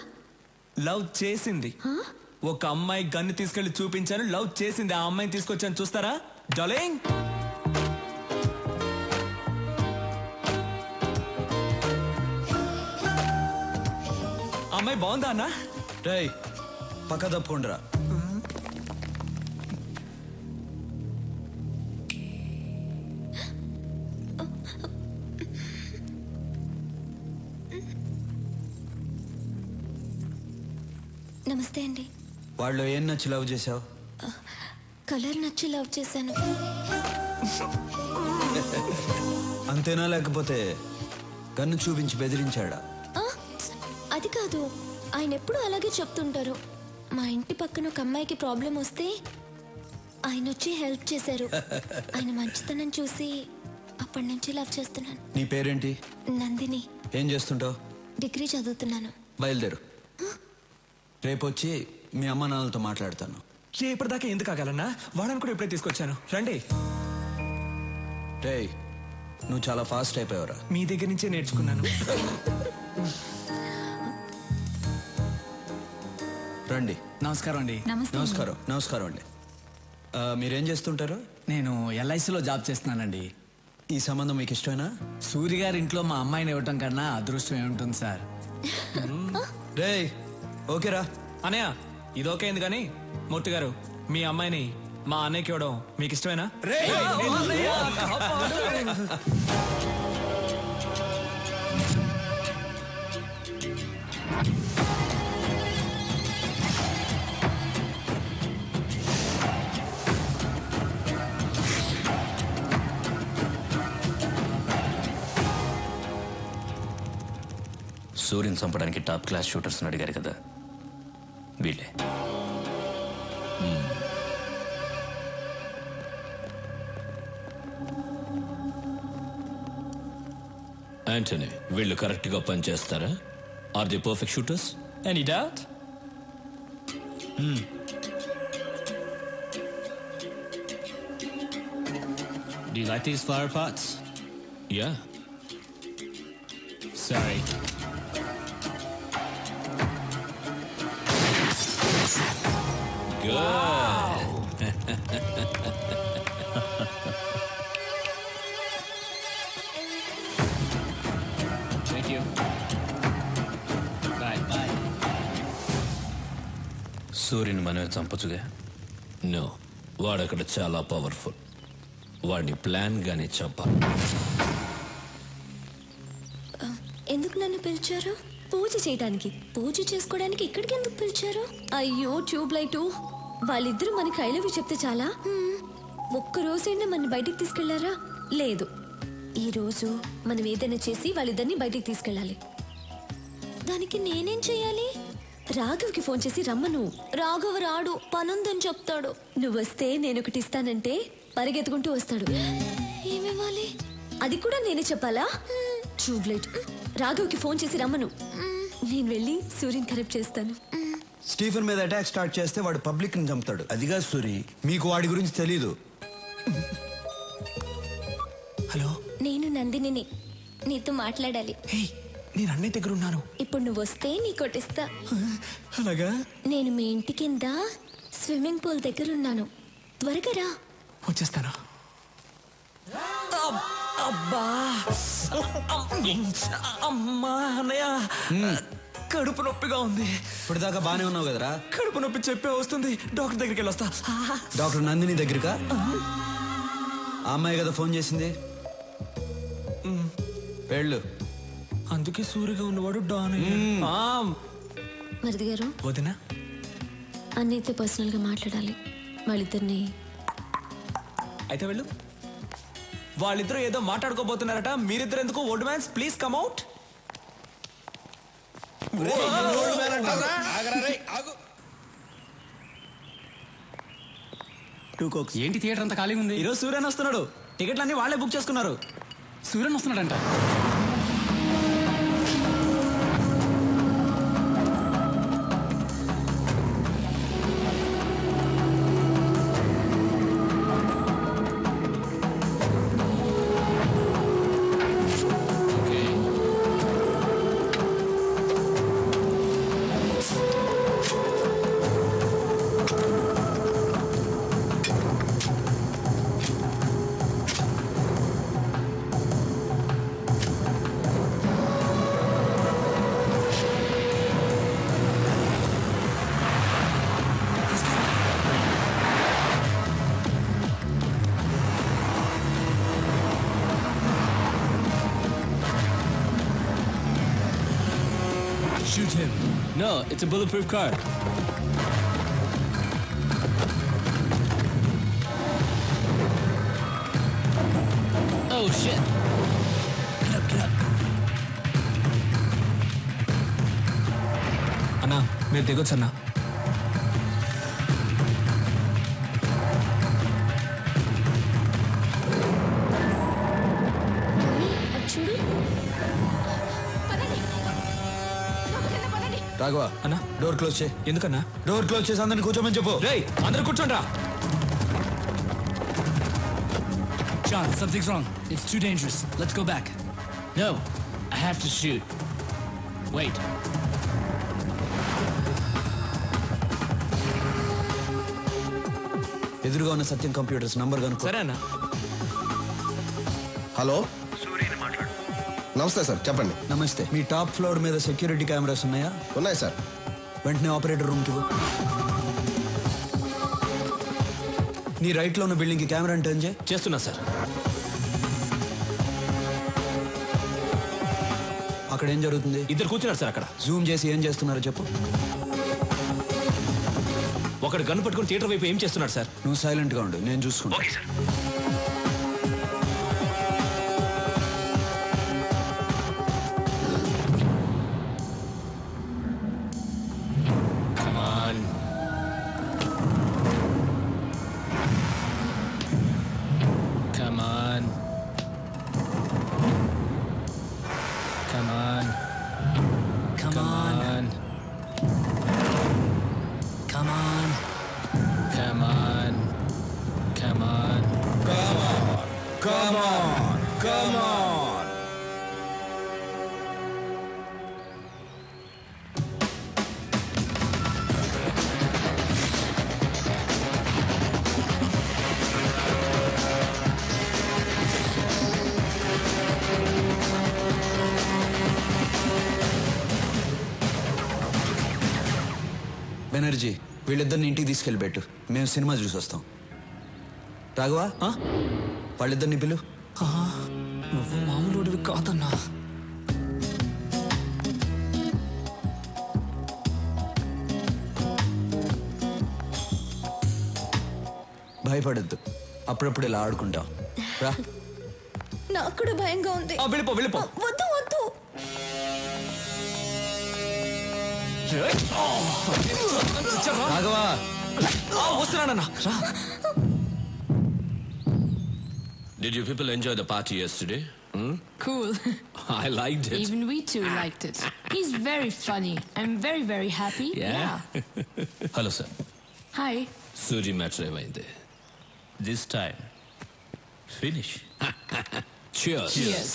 లవ్ చేసింది. ఒక అమ్మాయి గన్ను తీసుకెళ్లి చూపించాను, లవ్ చేసింది. ఆ అమ్మాయిని తీసుకొచ్చాను, చూస్తారా డార్లింగ్? అమ్మాయి బాగుందా అన్న? రేయ్ పక్క తప్పుకుండ్రా. నమస్తే అండి. వాళ్ళు ఏం నచ్చి లవ్ చేసావు? కలర్ నచ్చి లవ్ చేశాను. అంతేనా, లేకపోతే గన్ను చూపించి బెదిరించాడా? అది కాదు, ఆయన ఎప్పుడు అలాగే చెప్తుంటారు. మా ఇంటి పక్కన ఒక అమ్మాయికి ప్రాబ్లం వస్తే ఆయన వచ్చి హెల్ప్ చేశారు. ఆయన మంచితనం చూసి అప్పటి నుంచి లవ్ చేస్తున్నాను. నీ పేరేంటి? నందిని. ఏం చేస్తుంటావు? డిగ్రీ చదువుతున్నాను. బయలుదేరు. రేపు వచ్చి మీ అమ్మ నాన్నలతో మాట్లాడతాను. రేపటిదాకా ఎందుకు ఆగాలన్నా? వాడని కూడా ఇప్పుడే తీసుకొచ్చాను, రండి. రేయ్ నువ్వు చాలా ఫాస్ట్ అయిపోయావురా. మీ దగ్గర నుంచే నేర్చుకున్నాను. రండి. నమస్కారం అండి. నమస్కారం. నమస్కారం అండి. మీరేం చేస్తుంటారు? నేను ఎల్ఐసిలో జాబ్ చేస్తున్నానండి. ఈ సంబంధం మీకు ఇష్టమేనా? సూర్య గారి ఇంట్లో మా అమ్మాయిని ఇవ్వటం కన్నా అదృష్టం ఏముంటుంది సార్. రేయ్ ఓకేరా అన్నయ్య, ఇది ఓకే అయింది కానీ మూర్తి గారు, మీ అమ్మాయిని మా అన్నయ్యకి ఇవ్వడం మీకు ఇష్టమేనా? సూర్యుని చంపడానికి టాప్ క్లాస్ షూటర్స్ అడిగారు కదా, వీళ్ళే. యాంటనీ, వీళ్ళు కరెక్ట్ గా పనిచేస్తారా? Are the perfect shooters? Any doubt? Do you like these flower pots? Yeah. Sorry. Thank you. Bye. Bye. సూర్యుని మనమే చంపచ్చుగా నో వాడక్కడ చాలా పవర్ఫుల్ వాడిని ప్లాన్ గానే చంపాలి. ఎందుకు నన్ను పిలిచారు? పూజ చేయడానికి. పూజ చేసుకోవడానికి ఇక్కడికి ఎందుకు పిలిచారు? అయ్యో ట్యూబ్ లైటు, వాళ్ళిద్దరూ మనకి ఐ లవ్ యూ చెప్తే చాలా. ఒక్క రోజైనా మన బయటికి తీసుకెళ్లారా? లేదు. ఈ రోజు మనం ఏదైనా చేసి వాళ్ళిద్దరిని బయటికి తీసుకెళ్ళాలి. దానికి నేనేం చెయ్యాలి? రాఘవ్కి ఫోన్ చేసి రమ్మను. రాఘవ్ రాడు, పనుందని చెప్తాడు. నువ్వు వస్తే నేను ఒకటి ఇస్తానంటే పరిగెత్తుకుంటూ వస్తాడు. ఏమివ్వాలి? అది కూడా నేనే చెప్పాలా? Tube light. రాఘవ్కి ఫోన్ చేసి రమ్మను. నేను వెళ్ళి సూర్యుని కరెక్ట్ చేస్తాను. స్టీఫెన్ మీద అటాక్ స్టార్ట్ చేస్తే వాడు పబ్లిక్ ని చంపుతాడు. అదిగా సూరి, మీకు వాడి గురించి తెలీదు. హలో, నేను నందినిని, నీతో మాట్లాడాలి. నేను అన్నయ్య దగ్గర ఉన్నాను. ఇప్పుడు నువ్వు వస్తే నీ కొట్టిస్తా. అలాగా? నేను మీ ఇంటి కింద స్విమ్మింగ్ పూల్ దగ్గర ఉన్నాను. త్వరగా రా. వచ్చేస్తాను. అబ్బా అమ్మా అన్నయ్య, కడుపు నొప్పిగా ఉంది. ఇప్పుడు దాకా బానే ఉన్నావు కదరా? కడుపు నొప్పి చెప్పే వస్తుంది. డాక్టర్ దగ్గరికి వెళ్ళొస్తా. డాక్టర్ నందిని దగ్గరకా? ఆ అమ్మాయి కదా ఫోన్ చేసింది. వెళ్ళు. అందుకే సూరిగా ఉన్నవాడు డాన్. మరిది గారు, వదినా, అన్నయ్యతో పర్సనల్ గా మాట్లాడాలి. వాళ్ళిద్దరిని. అయితే వెళ్ళు. వాళ్ళిద్దరూ ఏదో మాట్లాడుకోబోతున్నారట. మీరిద్దరు ఎందుకు? Old man's please come out. ఏంటి థియేటర్ అంతా ఖాళీ ఉంది? ఈరోజు సూర్యన్ వస్తున్నాడు. టికెట్లన్నీ వాళ్ళే బుక్ చేసుకున్నారు. Suryan వస్తున్నాడంట. Shoot him. No, it's a bulletproof car. Oh shit. Get up. అన్నా, మీరు దిగొచ్చు అన్నా. చూడు. రాఘవ అన్నా, డోర్ క్లోజ్ చేయి. ఎందుకన్నా? డోర్ క్లోజ్ చేసి అందరిని కూర్చోమని చెప్పు. రేయ్, అందరూ కూర్చోండ్రా. John, something's wrong. It's too dangerous. Let's go back. No, I have to shoot. Wait. ఎదురుగా ఉన్న సత్యం కంప్యూటర్స్ నంబర్ కనుక్కో. సరే అన్న. హలో, నమస్తే సార్, చెప్పండి. నమస్తే. మీ టాప్ ఫ్లోర్ మీద సెక్యూరిటీ కెమెరాస్ ఉన్నాయా? ఉన్నాయి సార్. వెంటనే ఆపరేటర్ రూమ్కి పో. నీ రైట్లో ఉన్న బిల్డింగ్కి కెమెరా టర్న్ చేయి. చేస్తున్నా సార్. అక్కడ ఏం జరుగుతుంది? ఇద్దరు కూర్చున్నారు సార్ అక్కడ. జూమ్ చేసి ఏం చేస్తున్నారో చెప్పు. ఒకడు గన్ పట్టుకుని థియేటర్ వైపు ఏం చేస్తున్నాడు సార్? నువ్వు సైలెంట్ గా ఉండు, నేను చూసుకుంటా. Okay sir. Come on. Come on. Come on. Come on. Come on. Come on. Come on. Come on. Come on. Banerjee వీళ్ళిద్దరిని ఇంటికి తీసుకెళ్ళి పెట్టు, మేము సినిమా చూసి వస్తాం. రాఘవా వాళ్ళిద్దరిని పిలు. నువ్వు మామూలుడివి కాదన్నా. భయపడద్దు, అప్పుడప్పుడు ఇలా ఆడుకుంటాం. రా. నాకు కూడా భయంగా ఉంది. వెళ్ళిపో వెళ్ళిపో. వద్దు వద్దు. Raghava వస్తున్నానన్నా. Did you people enjoy the party yesterday? Cool. I liked it. Even we too liked it. He's very funny. I'm very, very happy. Yeah. Hello sir. Hi. Suri matter ఏమైంది? This time finish. Cheers. Cheers.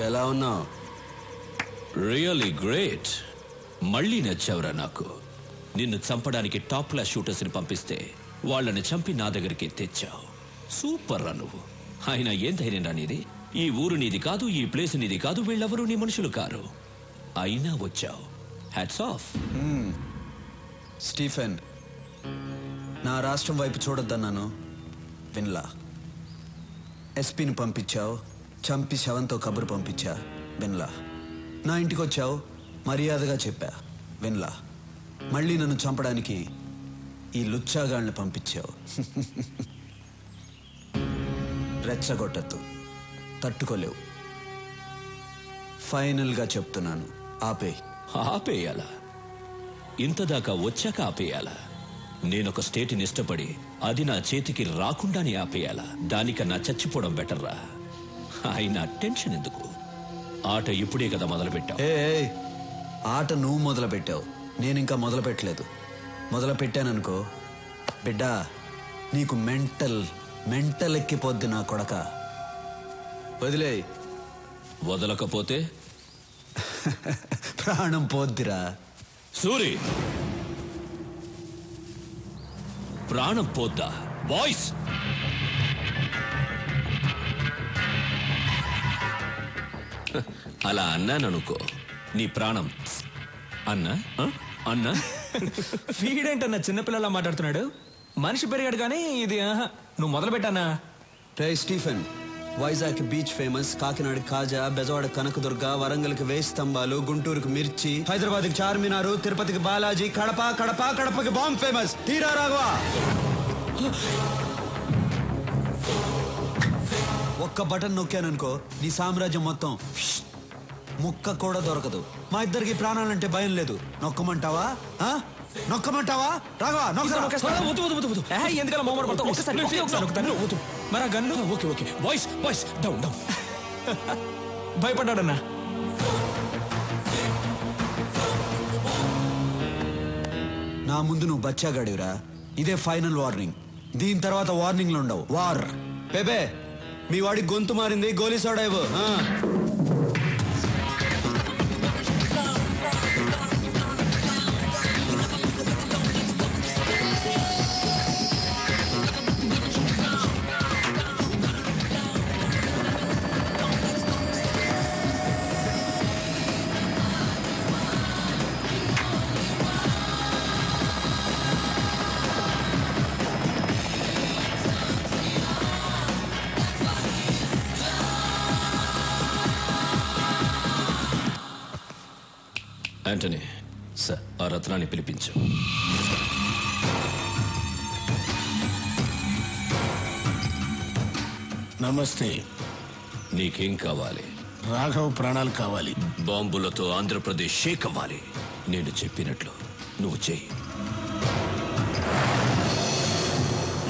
ఎలా ఉన్నావు? Really great. మళ్ళీ నచ్చావురా నాకు. నిన్ను చంపడానికి top class shooters ని పంపిస్తే వాళ్ళని చంపి నా దగ్గరికి తెచ్చావు. సూపర్ రా నువ్వు. అయినా ఏం ధైర్యం రా నీది? ఈ ఊరు నీది కాదు, ఈ ప్లేస్ నీది కాదు, వీళ్ళెవరూ నీ మనుషులు కారు. అయినా వచ్చావు. Hats off. స్టీఫెన్, నా రాష్ట్రం వైపు చూడొద్దన్నాను, విన్లా. ఎస్పీని పంపించావు, చంపి శవంతో కబురు పంపించా, విన్లా. నా ఇంటికి వచ్చావు, మర్యాదగా చెప్పా, విన్లా. మళ్ళీ నన్ను చంపడానికి ఈ లుచ్చాగాళ్ళని పంపించావు. రెచ్చగొట్టద్దు, తట్టుకోలేవు. ఫైనల్గా చెప్తున్నాను, ఆపేయాలా? ఇంతదాకా వచ్చాక ఆపేయాలా? నేనొక స్టేట్ని ఇష్టపడి అది నా చేతికి రాకుండానే ఆపేయాలా? దానికన్నా చచ్చిపోవడం బెటర్రా. అయినా టెన్షన్ ఎందుకు? ఆట ఇప్పుడే కదా మొదలు పెట్టావు. ఆట నువ్వు మొదలు పెట్టావు, నేను ఇంకా మొదలు పెట్టలేదు. మొదలు పెట్టాననుకో బిడ్డా, నీకు మెంటల్ ఎక్కిపోద్ది నా కొడక. వదిలే. వదలకపోతే ప్రాణం పోద్దిరా. సూరి, ప్రాణం పోద్దా? బాయ్స్, అలా అన్నాననుకో నీ ప్రాణం అన్నా అన్నా. వీడేంటన్నా చిన్నపిల్లలా మాట్లాడుతున్నాడు? మనిషి పెరిగాడు కానీ ఇది నువ్వు మొదలు పెట్టానా? రే Stephen, Vizag beach famous, Kakinada kaja, Bejawada Kanakadurga, వరంగల్కి వేయి స్తంభాలు, గుంటూరుకి మిర్చి, హైదరాబాద్కి చార్మినారు, తిరుపతికి బాలాజీ, కడపకి బాంబ్ ఫేమస్. తీరా రాఘవా. ఒక్క బటన్ నొక్కాననుకో నీ సామ్రాజ్యం మొత్తం ముక్క కూడా దొరకదు. మా ఇద్దరికి ప్రాణాలంటే భయం లేదు. నొక్కమంటావా? నొక్కమంటావా? రాఘవా ఎందుకలా మొహమాటపడతావు? మరి ఆ గన్ను. Okay boys down. భయపడ్డాడన్నా. నా ముందు నువ్వు బచ్చాగాడివిరా. ఇదే ఫైనల్ వార్నింగ్. దీని తర్వాత వార్నింగ్లు ఉండవు. వార్. బేబే, మీ వాడికి గొంతు మారింది, గోలీ సోడా ఇవ్వు. యాంటనీ, సార్, ఆ రత్నాన్ని పిలిపించు. నమస్తే. నీకేం కావాలి? రాఘవ్ ప్రాణాలు కావాలి. బాంబులతో ఆంధ్రప్రదేశ్ షేక్ అవ్వాలి. నేను చెప్పినట్లు నువ్వు చెయ్యి.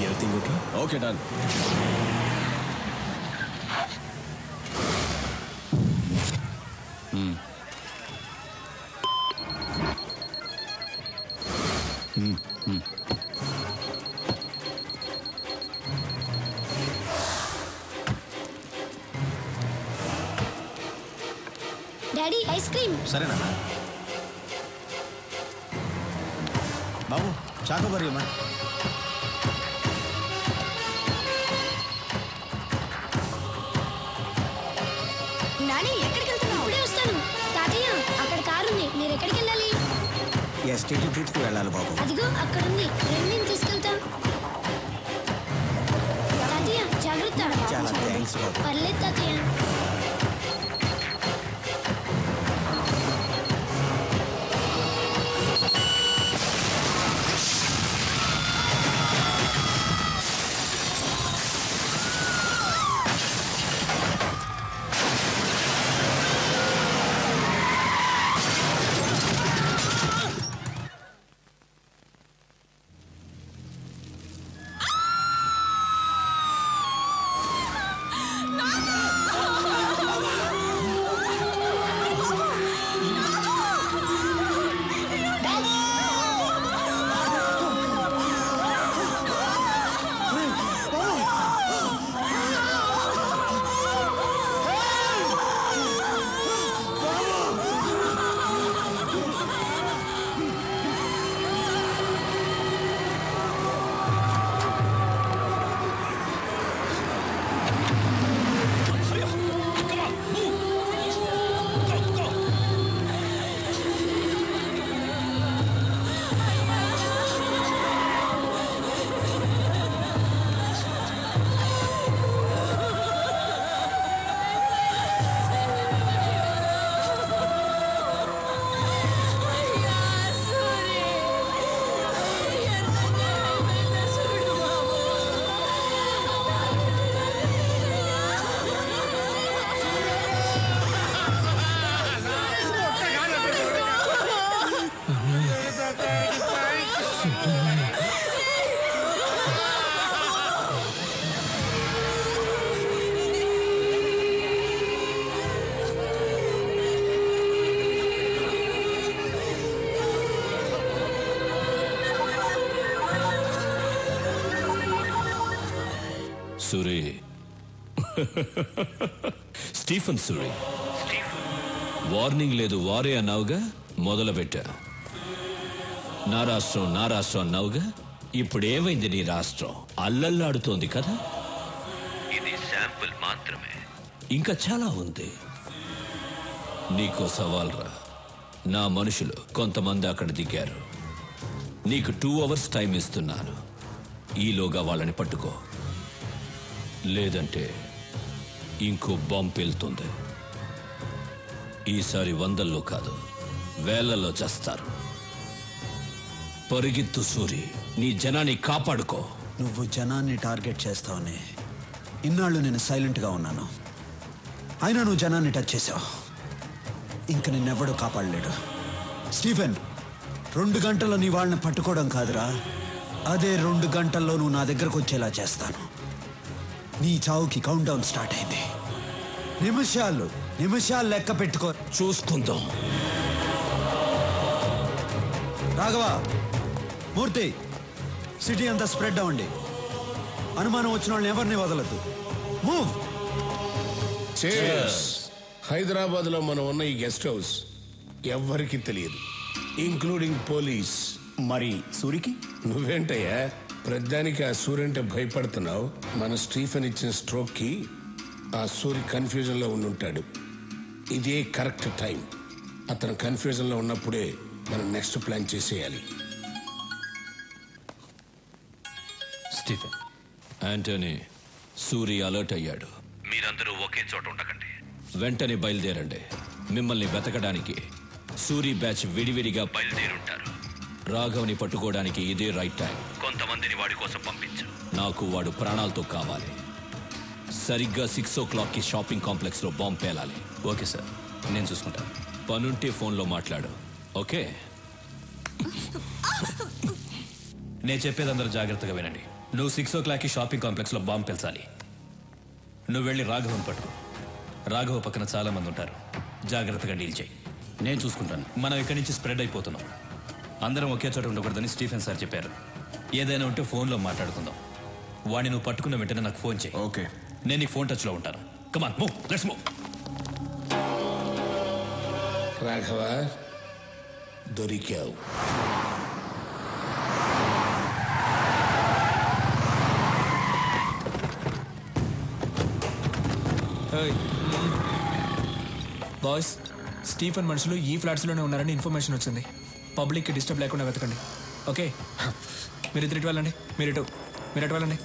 Everything okay? Okay, done. Daddy ice cream. సరేనా బాబు? చాకోబారి అమ్మా. నాని ఎక్కడికి వెళ్తున్నావు? ఇప్పుడే వస్తాను. తాతయ్య అక్కడ కారు ఉంది, మీరు ఎక్కడికి వెళ్ళాలి? ఎస్టేట్ ట్రిప్కి వెళ్ళాలి బాబు. అదిగో అక్కడ ఉంది, రండి నేను తీసుకెళ్తా. తాతయ్య జాగ్రత్త. చాలా థ్యాంక్స్ బాబు. పర్లేదు తాతయ్య. సూరి, స్టీఫెన్ సూరి. వార్నింగ్ లేదు, వారే అన్నావుగా, మొదలు పెట్టా. నా రాష్ట్రం అన్నావుగా, ఇప్పుడు ఏమైంది? నీ రాష్ట్రం అల్లల్లాడుతోంది కదా. ఇది శాంపుల్ మాత్రమే, ఇంకా చాలా ఉంది. నీకో సవాల్ రా. నా మనుషులు కొంతమంది అక్కడ దిగారు. నీకు 2 hours టైం ఇస్తున్నాను. ఈలోగా వాళ్ళని పట్టుకో, లేదంటే ఇంకో బాంబు పేలుతుంది. ఈసారి 100లో కాదు, 1000లో చేస్తారు. పరిగెత్తు సూరి, నీ జనాన్ని కాపాడుకో. నువ్వు జనాన్ని టార్గెట్ చేస్తావని ఇన్నాళ్ళు నేను సైలెంట్గా ఉన్నాను. అయినా నువ్వు జనాన్ని టచ్ చేసావు. ఇంక నిన్నెవ్వడూ కాపాడలేడు. స్టీఫెన్, 2 గంటల్లో నీ వాళ్ళని పట్టుకోవడం కాదురా, అదే 2 గంటల్లో నువ్వు నా దగ్గరకు వచ్చేలా చేస్తాను. నీ చావుకి కౌంట్ డౌన్ స్టార్ట్ అయింది. నిమిషాలు లెక్క పెట్టుకో. చూసుకుందాం. రాఘవ, మూర్తి, సిటీ అంతా స్ప్రెడ్ అవ్వండి. అనుమానం వచ్చిన వాళ్ళని ఎవరిని వదలద్దు. మూవ్. హైదరాబాద్ లో మనం ఉన్న ఈ గెస్ట్ హౌస్ ఎవ్వరికి తెలియదు, ఇంక్లూడింగ్ పోలీస్. మరి సూరికి? నువ్వేంటయ్యా ప్రధానికి ఆ సూర్య అంటే భయపడుతున్నావు? మన స్టీఫెన్ ఇచ్చిన స్ట్రోక్ కి ఆ సూర్య కన్ఫ్యూజన్ లో ఉండుంటాడు. ఇదే కరెక్ట్ టైం. అతను కన్ఫ్యూజన్ లో ఉన్నప్పుడే మనం నెక్స్ట్ ప్లాన్ చేసేయాలి. స్టీఫెన్, యాంటనీ, సూరి అలర్ట్ అయ్యాడు. మీరందరూ ఒకే చోట ఉండకండి. వెంటనే బయలుదేరండి. మిమ్మల్ని వెతకడానికి సూరి బ్యాచ్ విడివిడిగా బయలుదేరుంటారు. రాఘవ్ని పట్టుకోవడానికి ఇదే రైట్ టైం. కొంతమందిని వాడి కోసం పంపించు. నాకు వాడు ప్రాణాలతో కావాలి. సరిగ్గా 6 o'clock షాపింగ్ కాంప్లెక్స్ లో బాంబు పేలాలి. ఓకే సార్, నేను చూసుకుంటాను. పనుంటే ఫోన్లో మాట్లాడు. ఓకే? నేను చెప్పేది అందరూ జాగ్రత్తగా వినండి. నువ్వు 6 o'clock షాపింగ్ కాంప్లెక్స్ లో బాంబు పెంచాలి. నువ్వు వెళ్ళి రాఘవన్ పట్టుకో. రాఘవ పక్కన చాలా మంది ఉంటారు. జాగ్రత్తగా డీల్ చేయి. నేను చూసుకుంటాను. మనం ఇక్కడి నుంచి స్ప్రెడ్ అయిపోతున్నాం. అందరం ఒకే చోట ఉండకూడదని స్టీఫెన్ సార్ చెప్పారు. ఏదైనా ఉంటే ఫోన్లో మాట్లాడుకుందాం. వాడిని నువ్వు పట్టుకున్న వెంటనే నాకు ఫోన్ చేయి. ఓకే. నేను నీకు ఫోన్ టచ్లో ఉంటాను. Come on move, let's move. Raghava, దొరికావు. బాయ్స్, స్టీఫెన్ మనుషులు ఈ ఫ్లాట్స్లోనే ఉన్నారని ఇన్ఫర్మేషన్ వచ్చింది. పబ్లిక్కి డిస్టర్బ్ లేకుండా వెతకండి. ఓకే? మీరు ఇద్దరు ఇటు వెళ్ళండి. మీరు ఎటు వెళ్ళండి.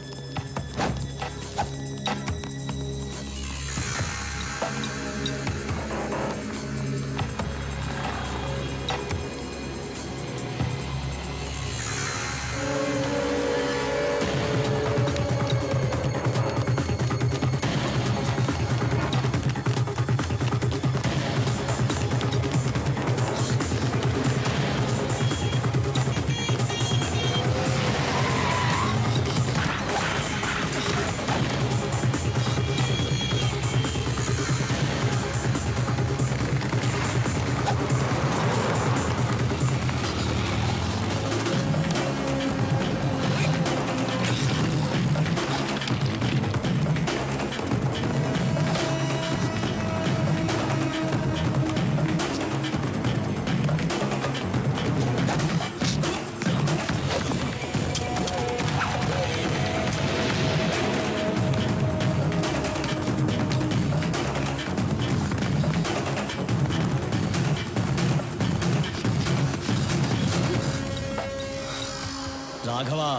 రాఘవా,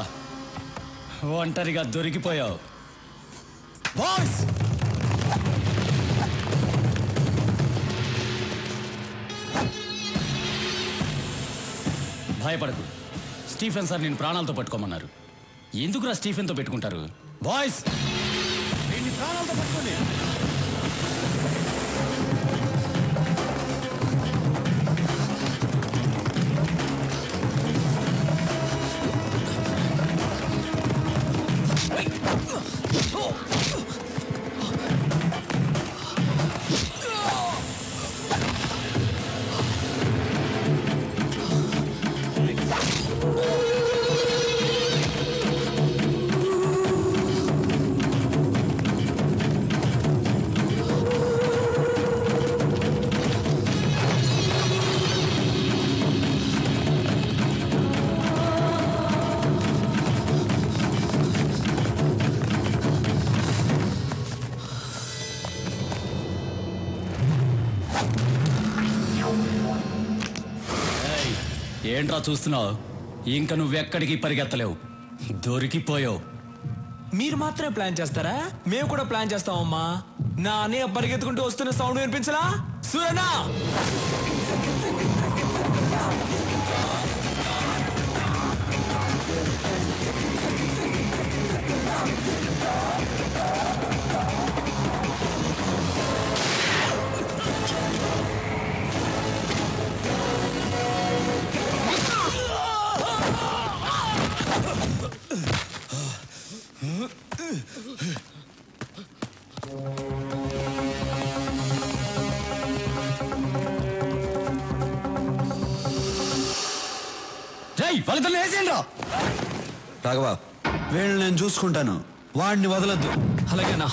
ఒంటరిగా దొరికిపోయావు. బాయ్స్, భయపడకు. స్టీఫెన్ సార్ నేను ప్రాణాలతో పట్టుకోమన్నారు. ఎందుకురా స్టీఫెన్తో పెట్టుకుంటారు? బాయ్స్, ప్రాణాలతో పట్టుకోండి. ఏంట్రా చూస్తున్నావు? ఇంక నువ్వెక్కడికి పరిగెత్తలేవు. దొరికిపోయావు. మీరు మాత్రమే ప్లాన్ చేస్తారా? మేము కూడా ప్లాన్ చేస్తామమ్మా. నా అన్నయ్య పరిగెత్తుకుంటూ వస్తున్న సౌండ్ వినిపించలా? సూరనా, రాఘవ, వీళ్ళని నేను చూసుకుంటాను. వాడిని వదలద్దు. అలాగేనా?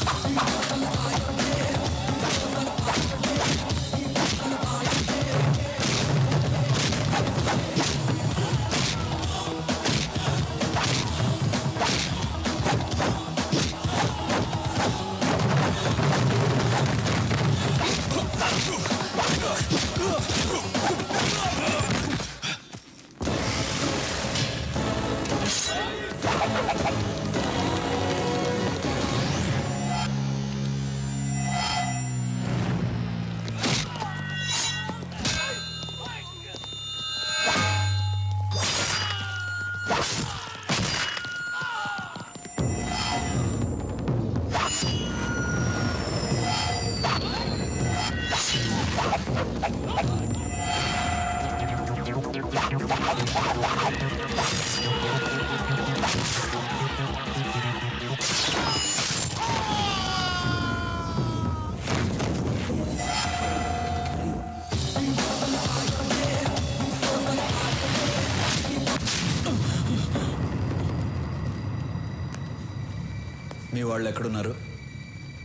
మీ వాళ్ళు ఎక్కడున్నారు?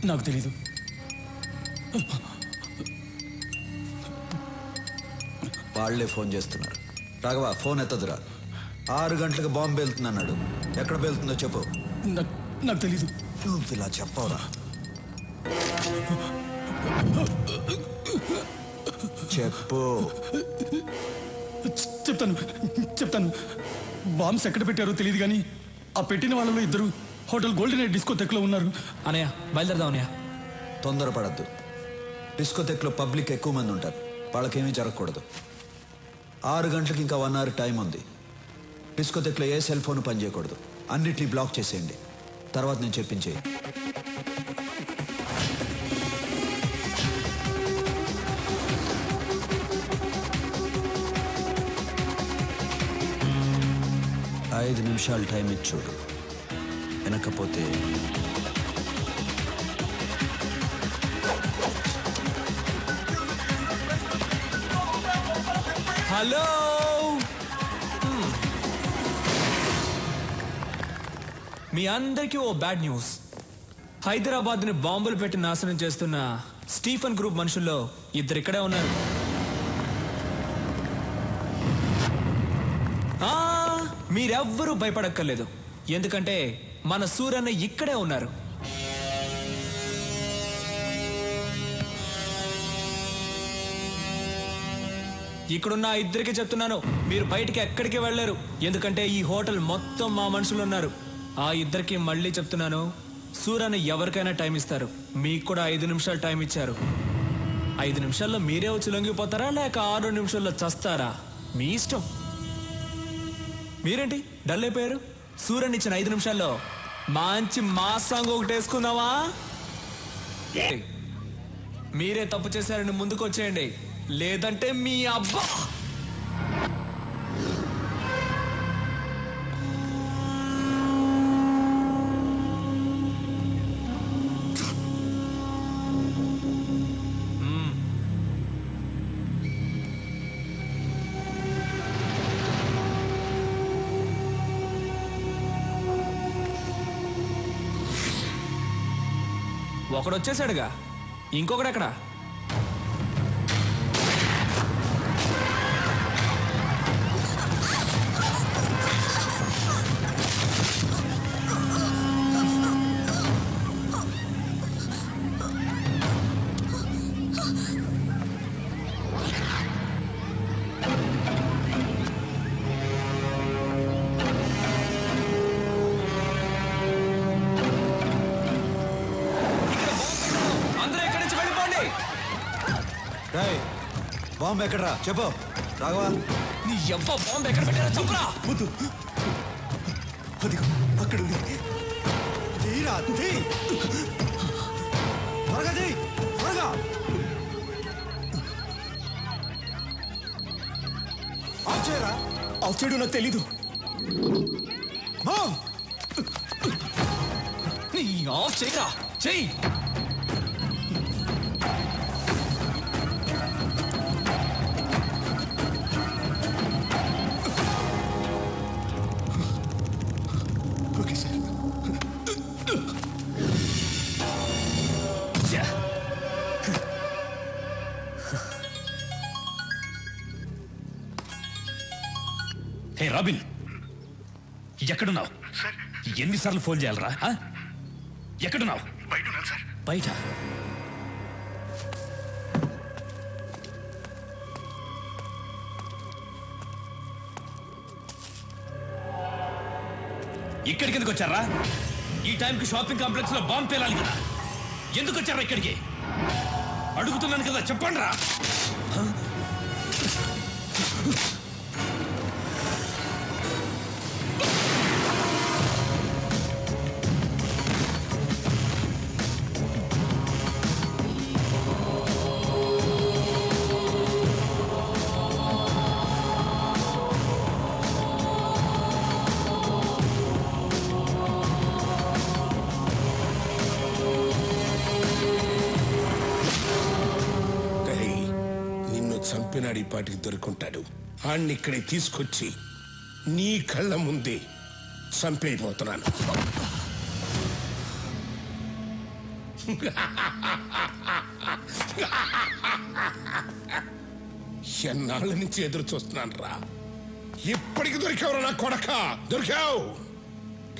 నాకు తెలీదు. వాళ్లే ఫోన్ చేస్తున్నారు. రాఘవ ఫోన్ ఎత్తదురా. 6 గంటలకు బాంబు వెళ్తుంది అన్నాడు. ఎక్కడ వెళ్తుందో చెప్పు. నాకు తెలీదు. నువ్వు ఇలా చెప్పవరా? చెప్పు. చెప్తాను. బాంబ్స్ ఎక్కడ పెట్టారో తెలియదు కానీ ఆ పెట్టిన వాళ్ళలో 2 హోటల్ గోల్డెన్ ఎయిర్ డిస్కోటెక్లో ఉన్నారు. అనయ్య బయలుదేరదాం అనయ్య. తొందరపడద్దు. డిస్కోటెక్లో పబ్లిక్ ఎక్కువ మంది ఉంటారు. వాళ్ళకేమీ జరగకూడదు. 6 గంటలకు ఇంకా 1 అవర్ టైం ఉంది. డిస్కోటెక్లో ఏ సెల్ ఫోన్ పనిచేయకూడదు. అన్నిటినీ బ్లాక్ చేసేయండి. తర్వాత నేను చెప్పించేయి. ఐదు నిమిషాలు టైం ఇచ్చి చూడు. వెనకపోతే హలో. మీ అందరికీ ఓ బ్యాడ్ న్యూస్. హైదరాబాద్ ని బాంబులు పెట్టి నాశనం చేస్తున్న స్టీఫెన్ గ్రూప్ మనుషుల్లో 2 ఇక్కడే ఉన్నారు. మీరెవ్వరూ భయపడక్కర్లేదు, ఎందుకంటే మన సూరన్న ఇక్కడే ఉన్నారు. ఇక్కడున్న 2కి చెప్తున్నాను, మీరు బయటికి ఎక్కడికి వెళ్ళలేరు, ఎందుకంటే ఈ హోటల్ మొత్తం మా మనుషులు ఉన్నారు. ఆ 2కి మళ్ళీ చెప్తున్నాను, సూరన్న ఎవరికైనా టైం ఇస్తారు. మీకు కూడా 5 నిమిషాలు టైం ఇచ్చారు. 5 నిమిషాల్లో మీరే వచ్చి లొంగిపోతారా లేక 6 నిమిషాల్లో చస్తారా? మీ ఇష్టం. మీరేంటి డల్ అయిపోయారు? సూర్యన్ ఇచ్చిన 5 నిమిషాల్లో మంచి మా సాంగ్ ఒకటి వేసుకుందామా? మీరే తప్పు చేశారని ముందుకు వచ్చేయండి, లేదంటే మీ అబ్బా. ఒకడు వచ్చేసాడుగా, ఇంకొకడు ఎక్కడ? బాంబు ఎక్కడరా చెప్పు. రాఘవా, నీ ఎవ్వ బాంబు ఎక్కడ పెట్టారో చెప్పురా. అక్కడ ఆఫ్ చేయడం నాకు తెలీదు. నీ ఆఫ్ చేయరా, చెయ్యి. హే రాబిన్, ఎక్కడున్నావు? ఎన్నిసార్లు ఫోన్ చేయాలరా? ఎక్కడున్నావు? బయట. ఇక్కడికి ఎందుకు వచ్చారా? ఈ టైంకి షాపింగ్ కాంప్లెక్స్ లో బాంబు పేలాలి కదా. ఎందుకు వచ్చారా ఇక్కడికి? అడుగుతున్నాను కదా, చెప్పండి రా. ఈనాడు ఈ పాటికి దొరుకుంటాడు. ఆడిని ఇక్కడే తీసుకొచ్చి నీ కళ్ళ ముందే చంపైపోతున్నాను. ఎన్నాళ్ళ నుంచి ఎదురు చూస్తున్నాను రా. ఇప్పటికి దొరికావురా నా కొడక, దొరికావు.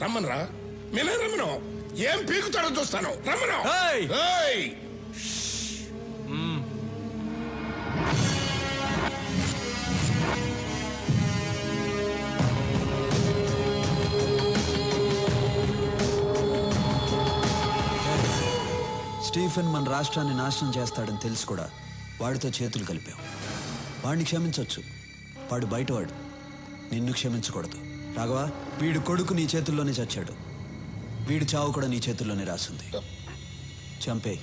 రమ్మనరా, మేనే రమ్మను. ఏం పీకుతాడో చూస్తాను. రమ్మను. స్టీఫెన్ మన రాష్ట్రాన్ని నాశనం చేస్తాడని తెలుసు కూడా వాడితో చేతులు కలిపావు. వాడిని క్షమించవచ్చు, వాడు బయటవాడు. నిన్ను క్షమించకూడదు. రాఘవా, వీడు కొడుకు నీ చేతుల్లోనే చచ్చాడు. వీడి చావు కూడా నీ చేతుల్లోనే రాసింది. చంపేయ్.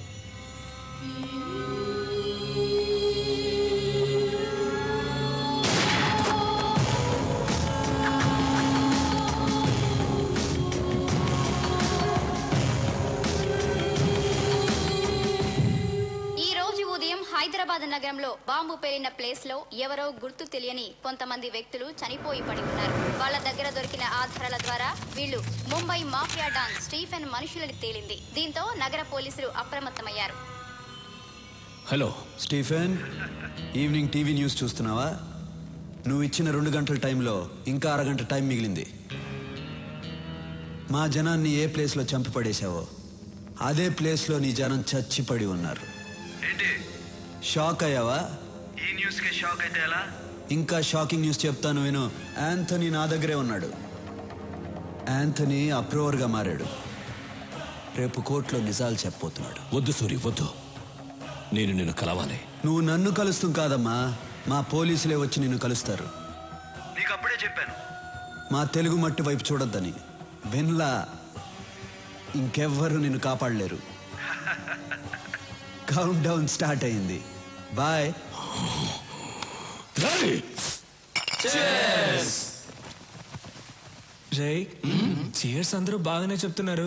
హైదరాబాద్ నగరంలో బాంబు పేలిన ప్లేస్ లో ఎవరో గుర్తు తెలియని కొంతమంది వ్యక్తులు చనిపోయి పడి ఉన్నారు. వాళ్ళ దగ్గర దొరికిన ఆధారాల ద్వారా వీళ్ళు ముంబై మాఫియా డాన్ స్టీఫెన్ మనుషులని తేలింది. దీంతో నగర పోలీసులు అప్రమత్తమయ్యారు. Hello Stephen, evening TV news చూస్తున్నావా? నువ్వు ఇచ్చిన 2 గంటల టైంలో ఇంకా అరగంట టైం మిగిలింది. మా జనాన్ని ఏ ప్లేస్లో చంపి పడేశావో అదే ప్లేస్లో నీ జనం చచ్చిపడి ఉన్నారు. షాక్ అయ్యావా? ఈ న్యూస్ కి షాక్ అయితే ఎలా? ఇంకా షాకింగ్ న్యూస్ చెప్తాను విను. యాంథనీ నా దగ్గరే ఉన్నాడు. యాంథనీ అప్రూవర్ గా మారాడు. రేపు కోర్టులో నిజాలు చెప్పబోతున్నాడు. వద్దు సూరి, వద్దు. నేను నిన్ను కలవాలి. నువ్వు నన్ను కలుస్తాం కాదమ్మా, మా పోలీసులే వచ్చి నిన్ను కలుస్తారు. నీకు అప్పుడే చెప్పాను మా తెలుగు మట్టి వైపు చూడొద్దని. విన్లా, ఇంకెవ్వరు నిన్ను కాపాడలేరు. కౌంట్ డౌన్ స్టార్ట్ అయింది. బాయ్. జై చీర్స్ అందరూ బాగానే చెప్తున్నారు.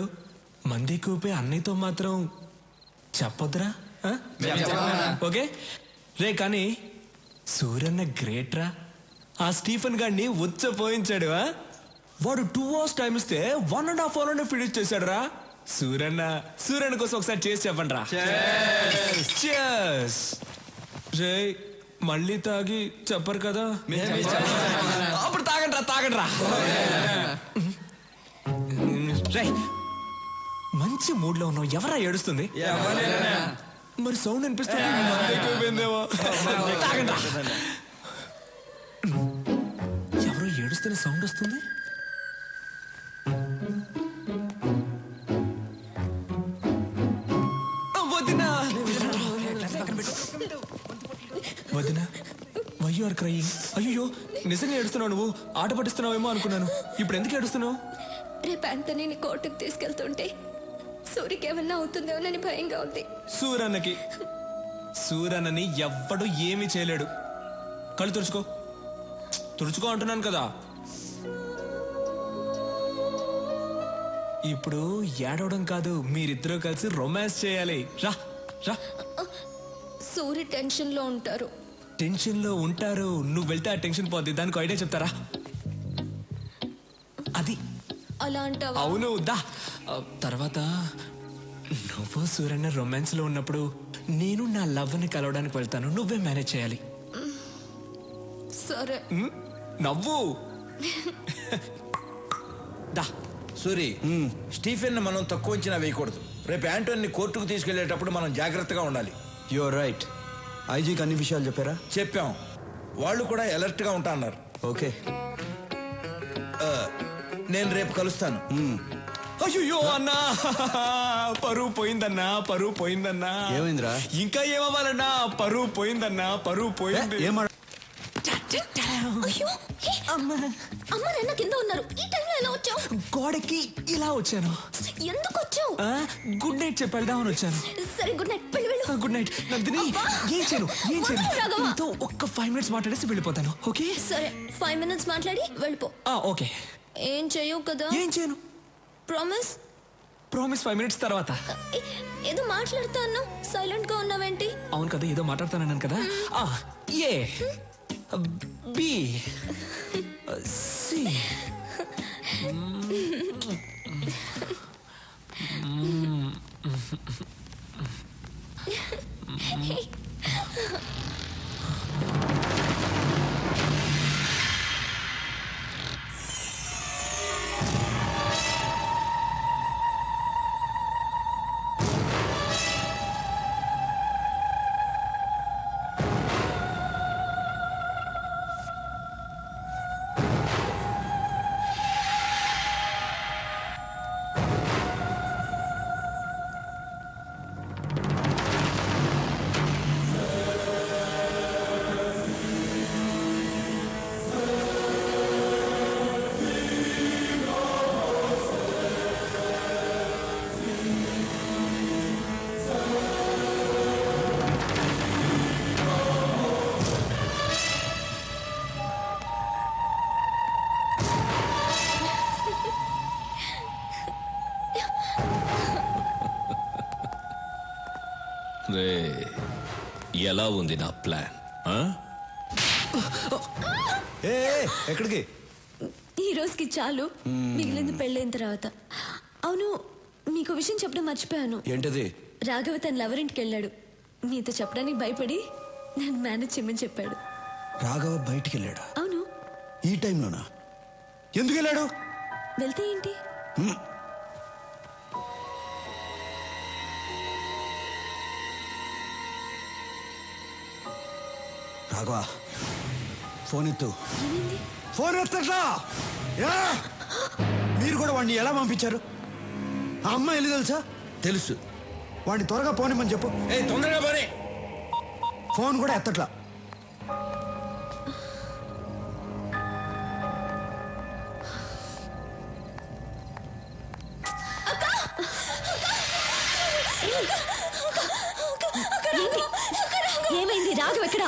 మంది కూపే అన్నయ్యతో మాత్రం చెప్పొద్దురా. ఓకే రే, కానీ సూర్యన్న గ్రేట్ రా. ఆ స్టీఫెన్ గాడిని ఉచ్చపోయించాడు. వాడు 2 hours టైం ఇస్తే 1.5 hour ఫినిష్ చేశాడు రా. సూర్యన్న కోసం ఒకసారి చేసి చెప్పండి రా. రే, మళ్ళీ తాగి చెప్పరు కదా? అప్పుడు తాగండి రా. రే, మంచి మూడ్ లో ఉన్నావు. ఎవరా ఏడుస్తుంది? మరి సౌండ్ అనిపిస్తుంది. తాగండి రా. ఎవరో ఏడుస్తున్న సౌండ్ వస్తుంది. వదినా, వై యు ఆర్ క్రయింగ్? అయ్యో, నిజంగా ఏడుస్తున్నావు? నువ్వు ఆట పట్టిస్తున్నావేమో అనుకున్నాను. ఇప్పుడు ఎందుకు ఏడుస్తున్నావు? రేపు యాంథనీని కోర్టుకు తీసుకెళ్తుంటే సూరికి ఏమన్నా అవుతుందేమోనని భయంగా ఉంది. సూరన్నని ఎవ్వడు ఏమీ చేయలేడు. కళ్ళు తుడుచుకో అంటున్నాను కదా. ఇప్పుడు ఏడవడం కాదు, మీరిద్దరూ కలిసి రొమాన్స్ చేయాలి. రా రా. సూరి టెన్షన్ లో ఉంటారు. నువ్వు వెళ్తే ఆ టెన్షన్ పోద్ది. దానికి ఐడియా చెప్తారా? అది అలా అంటావా? అవును, దా. తర్వాత నువ్వు సూర్యన్న రొమాన్స్ లో ఉన్నప్పుడు నేను నా లవ్ ని కలవడానికి వెళ్తాను. నువ్వే మేనేజ్ చేయాలి. సరే. నవ్వు. దా సూరి, స్టీఫెన్ మనం తక్కువ అంచనా వేయకూడదు. రేపు యాంటోని కోర్టుకు తీసుకెళ్లేటప్పుడు మనం జాగ్రత్తగా ఉండాలి. You're right. ఐజీకి అన్ని విషయాలు చెప్పారా? చెప్పాం. వాళ్ళు కూడా అలర్ట్ గా ఉంటా అన్నారు. ఓకే, నేను రేపు కలుస్తాను. అయ్యో అన్నా, పరువు పోయిందన్నా. ఏమైందిరా? ఇంకా ఏమవ్వాలన్నా? పరువు పోయింది. అయ్యో, అమ్మ నాన్న కింద ఉన్నారు. ఈ టైంలో ఎలా వచ్చావు? గోడకి ఇలా వచ్చాను. ఎందుకు వచ్చావు? గుడ్ నైట్ చెప్పేద్దామని వచ్చాను. సరే, good night. Good night Nandini. ఏం చేయను నీతో ఒక్క 5 minutes మాట్లాడేసి వెళ్ళిపోతాను. ఓకే సరే, 5 minutes మాట్లాడి వెళ్ళిపో. ఓకే. ఏం చేయవు కదా? ఏం చేయను. ప్రామిస్? ప్రామిస్ 5 minutes తర్వాత. ఏదో మాట్లాడుతా అన్నా సైలెంట్ గా ఉన్నావేంటి? అవును కదా, ఏదో మాట్లాడుతానన్నాను కదా. ఏ బి సి రే, ఎలా ఉంది నా ప్లాన్? ఎక్కడికి? ఈ రోజుకి చాలు, మిగిలింది పెళ్ళైన తర్వాత. అవును, మీకు విషయం చెప్పడం మర్చిపోయాను. ఏంటది? రాఘవ తన లవర్ ఇంటికి వెళ్ళాడు. నీతో చెప్పడానికి భయపడి నన్ను మేనేజ్ చేయమని చెప్పాడు. రాఘవ బయటికి వెళ్ళాడా? అవును. ఈ టైంలోనా? ఎందుకు వెళ్ళాడు? వెళ్తే ఏంటి? రాఘవ, ఫోన్ ఎత్తు. ఫోన్ ఎత్తట్లా? మీరు కూడా వాడిని ఎలా పంపించారు? ఆ అమ్మాయి వెళ్ళి తెలుసా? తెలుసు. వాడిని త్వరగా పోనిమ్మని చెప్పు. తొందరగా పోనీ. ఫోన్ కూడా ఎత్తట్లా. ఏమైంది? రాఘవ ఎక్కడ?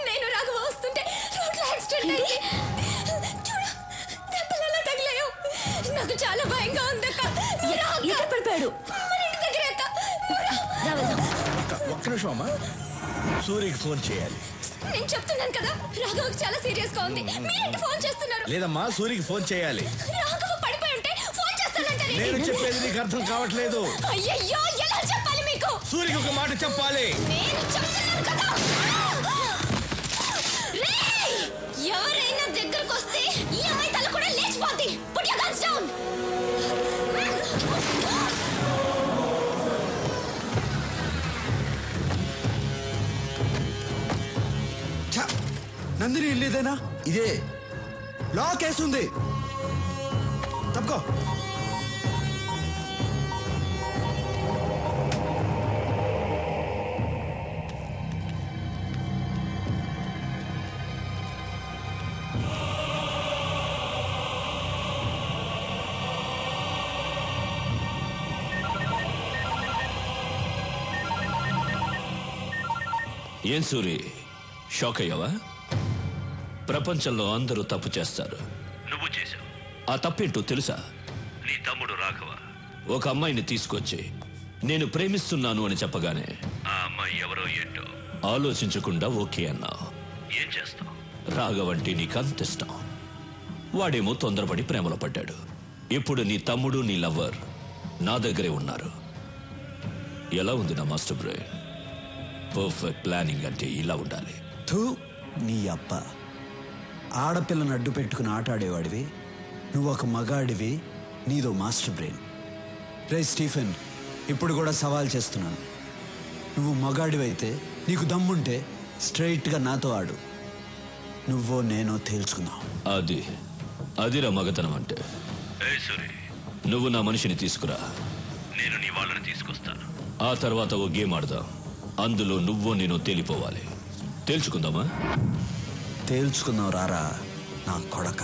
నేను రాఘవ వస్తుంటే రోడ్లో యాక్సిడెంట్ అయింది. చూడు, దెబ్బలు ఎలా తగిలాయో. నాకు చాలా భయంగా ఉంది అక్క. ఎక్కడ పడిపోయాడు? మన ఇంటి దగ్గర అక్క. ఒక్క నిమిషం అమ్మా, సూర్యకి ఫోన్ చేయాలి. నేను చెప్తున్నాను కదా, రాఘవకి చాలా సీరియస్ గా ఉంది. మీరేంటి ఫోన్ చేస్తున్నారు? లేదమ్మా, సూర్యకి ఫోన్ చేయాలి. రాఘవ పడిపోయి ఉంటే ఫోన్ చేస్తానంటే నేను చెప్పేది నీకు అర్థం కావట్లేదు. అయ్యయ్యో, ఎలా చెప్పాలి మీకు? సూర్యకి ఒక మాట చెప్పాలి. నేను చెప్తున్నాను కదా. రేయ్, ఎవరైనా దగ్గరకు వస్తే ఈ అమ్మాయి తల కూడా లేచిపోద్ది. Put your guns down. Nandini ఇల్లేదేనా? ఇదే. లాక్ వేస్తుంది. తప్పుకో. ఏం సూరి, షాక్ అయ్యావా? ప్రపంచంలో అందరూ తప్పు చేస్తారు. నువ్వు చేశావు. ఆ తప్పేంటో తెలుసా? నీ తమ్ముడు రాఘవ ఒక అమ్మాయిని తీసుకొచ్చి నేను ప్రేమిస్తున్నాను అని చెప్పగానే ఆ అమ్మాయి ఎవరో ఏంటో ఆలోచించకుండా ఓకే అన్నావు. ఏం చేస్తావు? రాఘవంటే నీకు అంత ఇష్టం. వాడేమో తొందరపడి ప్రేమలో పడ్డాడు. ఇప్పుడు నీ తమ్ముడు, నీ లవ్వర్ నా దగ్గరే ఉన్నారు. ఎలా ఉంది నా మాస్టర్ బ్రెయిన్? పర్ఫెక్ట్ ప్లానింగ్ అంటే ఇలా ఉండాలి. థూ, నీ అప్ప. ఆడపిల్లను అడ్డు పెట్టుకుని ఆటాడేవాడివి. నువ్వు ఒక మగాడివి, నీదో మాస్టర్ బ్రెయిన్. రే స్టీఫెన్, ఇప్పుడు కూడా సవాల్ చేస్తున్నాను. నువ్వు మగాడివైతే, నీకు దమ్ముంటే స్ట్రైట్గా నాతో ఆడు. నువ్వో నేనో తేల్చుకుందాం. అదిరా మగతనం అంటే. నువ్వు నా మనిషిని తీసుకురా, నేను నీ వాళ్ళని తీసుకొస్తాను. ఆ తర్వాత ఓ గేమ్ ఆడదాం. అందులో నువ్వో నేను తేలిపోవాలి. తేల్చుకుందామా? తేల్చుకుందాం రారా నా కొడక.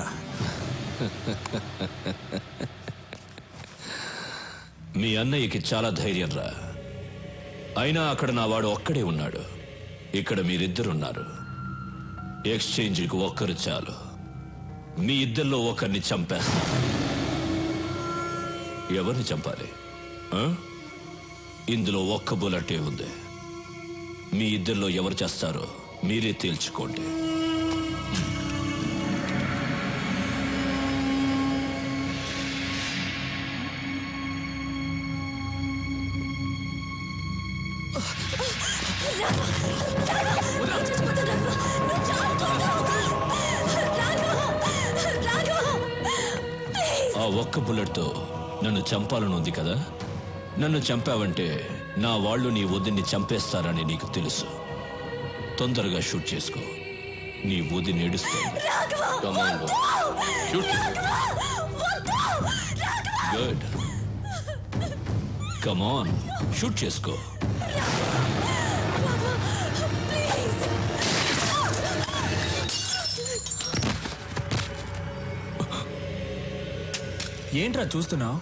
మీ అన్నయ్యకి చాలా ధైర్యం రా. అయినా అక్కడ నా వాడు ఒక్కడే ఉన్నాడు. ఇక్కడ మీరిద్దరున్నారు. ఎక్స్చేంజ్కి ఒక్కరు చాలు. మీ ఇద్దరిలో ఒకరిని చంపేస్తా. ఎవరిని చంపాలి? ఇందులో ఒక్క బుల్లెటే ఉంది. మీ ఇద్దరిలో ఎవరు చేస్తారో మీరే తేల్చుకోండి. ఆ ఒక్క బుల్లెట్తో నన్ను చంపాలని ఉంది కదా? నన్ను చంపావంటే నా వాళ్ళు నీ వదిన్ని చంపేస్తారని నీకు తెలుసు. తొందరగా షూట్ చేసుకో. నీ వదిని ఏడుస్తుంది. గుడ్. కమాన్, షూట్ చేసుకో. ఏంట్రా చూస్తున్నావు?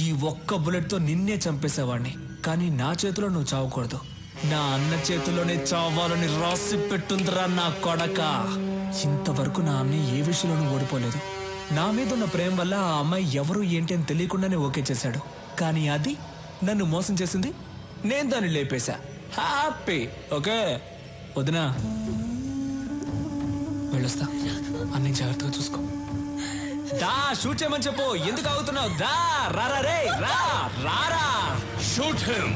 ఈ ఒక్క బుల్లెట్తో నిన్నే చంపేసేవాడిని, కానీ నా చేతిలో నువ్వు చావకూడదు. నా అన్న చేతిలోనే చావాలని రాసి పెట్టుందిరా నా కొడక. ఇంతవరకు నా అన్న ఏ విషయంలోనూ ఓడిపోలేదు. నా మీద ఉన్న ప్రేమ వల్ల ఆ అమ్మాయి ఎవరు ఏంటి అని తెలియకుండానే ఓకే చేశాడు. కానీ అది నన్ను మోసం చేసింది, నేను దాన్ని లేపేశా. హ్యాపీ. ఓకే వదినా, వెళ్ళొస్తా. అన్ని జాగ్రత్తగా చూసుకో. దా, షూట్ చేయమని చెప్పు. ఎందుకు ఆగుతున్నావు? దా, రారా రే, రా రారా. Shoot him.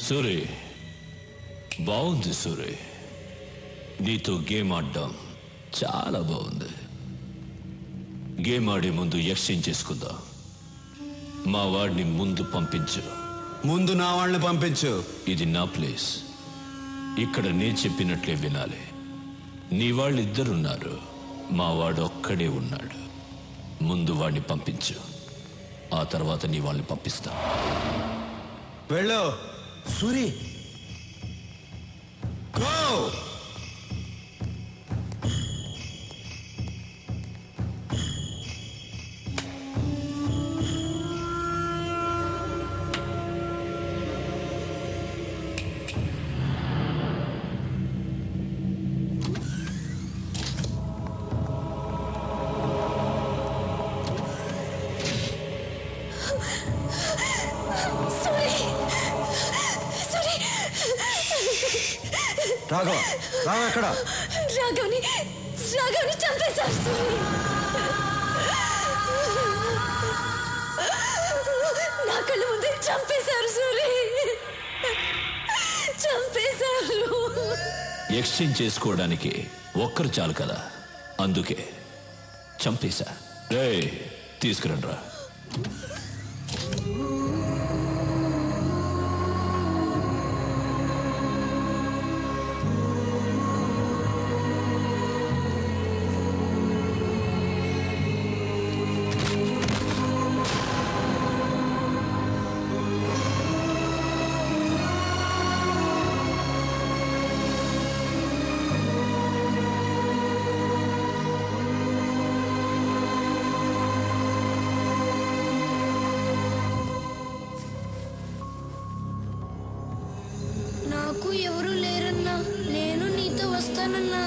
సూరి, బాగుంది సూరి. నీతో గేమ్ ఆడడం చాలా బాగుంది. గేమ్ ఆడే ముందు ఎక్స్చేంజ్ చేసుకుందాం. మా వాడిని ముందు పంపించు. ముందు నా వాళ్ళని పంపించు. ఇది నా ప్లేస్. ఇక్కడ నేను చెప్పినట్లే వినాలి. నీ వాళ్ళిద్దరున్నారు, మా వాడు ఒక్కడే ఉన్నాడు. ముందు వాడిని పంపించు, ఆ తర్వాత నీ వాళ్ళని పంపిస్తా. వెళ్ళు సూరి. గో. రాఘవ, రాఘవ ఎక్కడ? రాఘవ్ని చంపేశారు సూరి. నా కళ్ళ ముందే చంపేశారు సూరి, చంపేశారు. ఎక్స్చేంజ్ చేసుకోవడానికి ఒక్కరు చాలు కదా, అందుకే చంపేశా. రే, తీసుకురండ్రా. నాకు ఎవరు లేరన్నా, నేను నీతో వస్తానన్నా.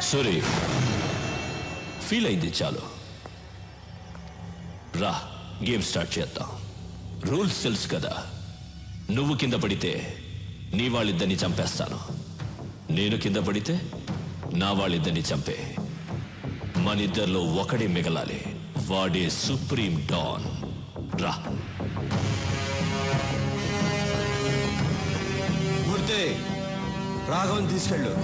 సూరి, ఫీల్ అయింది చాలు. రా, గేమ్ స్టార్ట్ చేద్దాం. రూల్స్ తెలుసు కదా. నువ్వు కింద పడితే నీ వాళ్ళిద్దరిని చంపేస్తాను. నేను కింద పడితే నా వాళ్ళిద్దరిని చంపే. మనిద్దరిలో ఒకడే మిగలాలి. వాడే సుప్రీం డాన్. రా. మూర్తి, రాఘవన్ తీసుకెళ్ళు.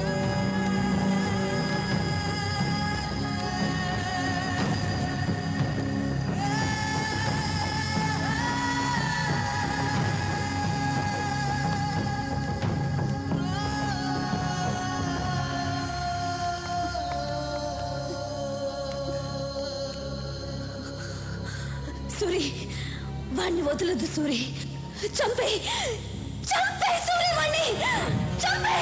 సూరి, వాణ్ణి వదలొద్దు సూరి. చంపే చంపే సూరి, వాణ్ణి చంపే.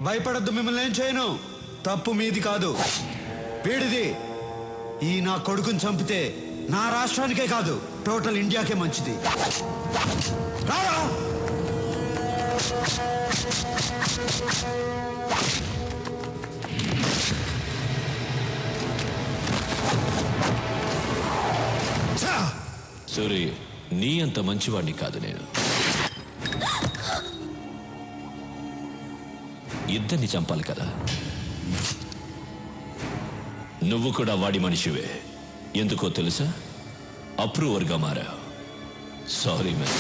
భయపడద్దు, మిమ్మల్ని ఏం చేయను. తప్పు మీది కాదు, వీడిది. ఈ నా కొడుకుని చంపితే నా రాష్ట్రానికే కాదు, టోటల్ ఇండియాకే మంచిది. రారా. సూరి, నీ అంత మంచివాడిని కాదు నేను. ఇద్దరిని చంపాలి కదా. నువ్వు కూడా వాడి మనిషివే. ఎందుకో తెలుసా? అప్రూవర్గా మారావు. Sorry man.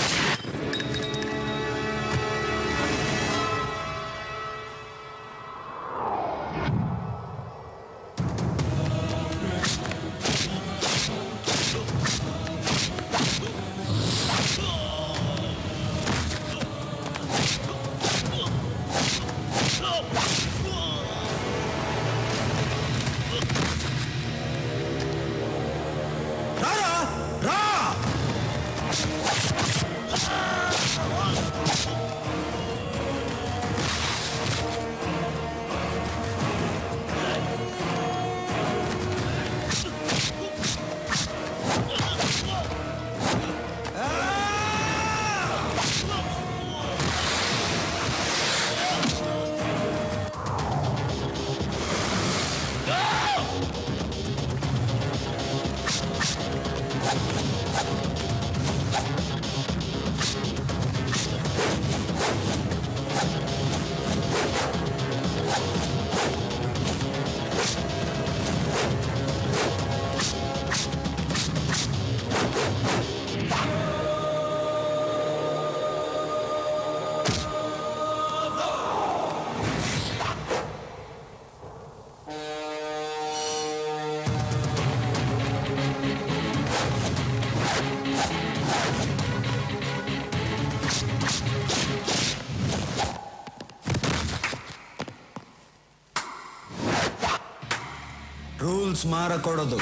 రూల్స్ మారకూడదు.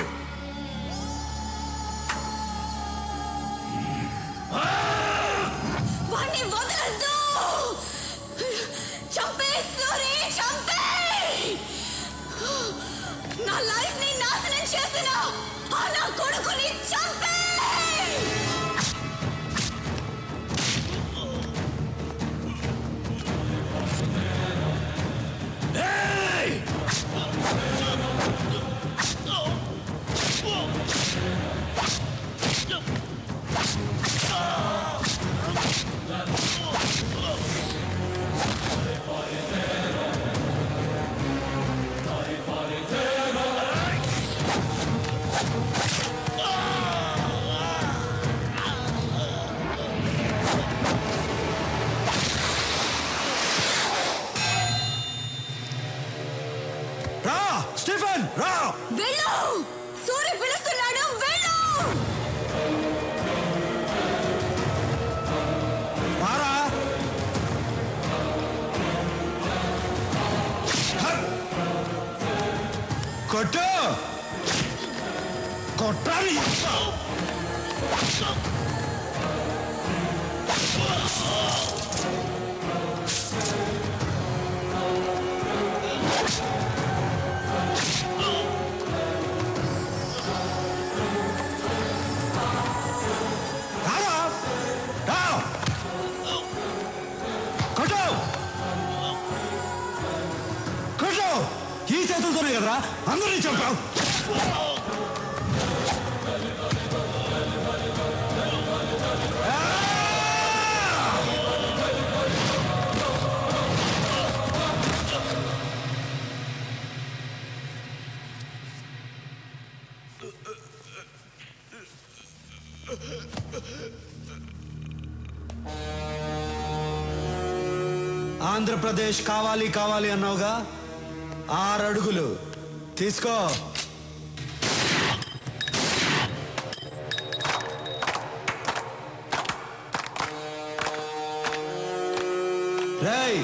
వాణ్ణి వదలొద్దు. చంపే సూరి, చంపే. నా లైఫ్ ని నాశనం చేసిన ఆ నా కొడుకుని చంపే. ఈ చేతులతోనే కదరా అందరినీ చంపావు. ఆంధ్రప్రదేశ్ కావాలి కావాలి అన్నావుగా, 6 అడుగులు తీసుకో. రేయ్,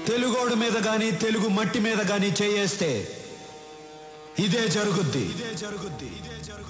తెలుగోడు మీద గాని తెలుగు మట్టి మీద గాని చేయేస్తే ఇదే జరుగుద్ది.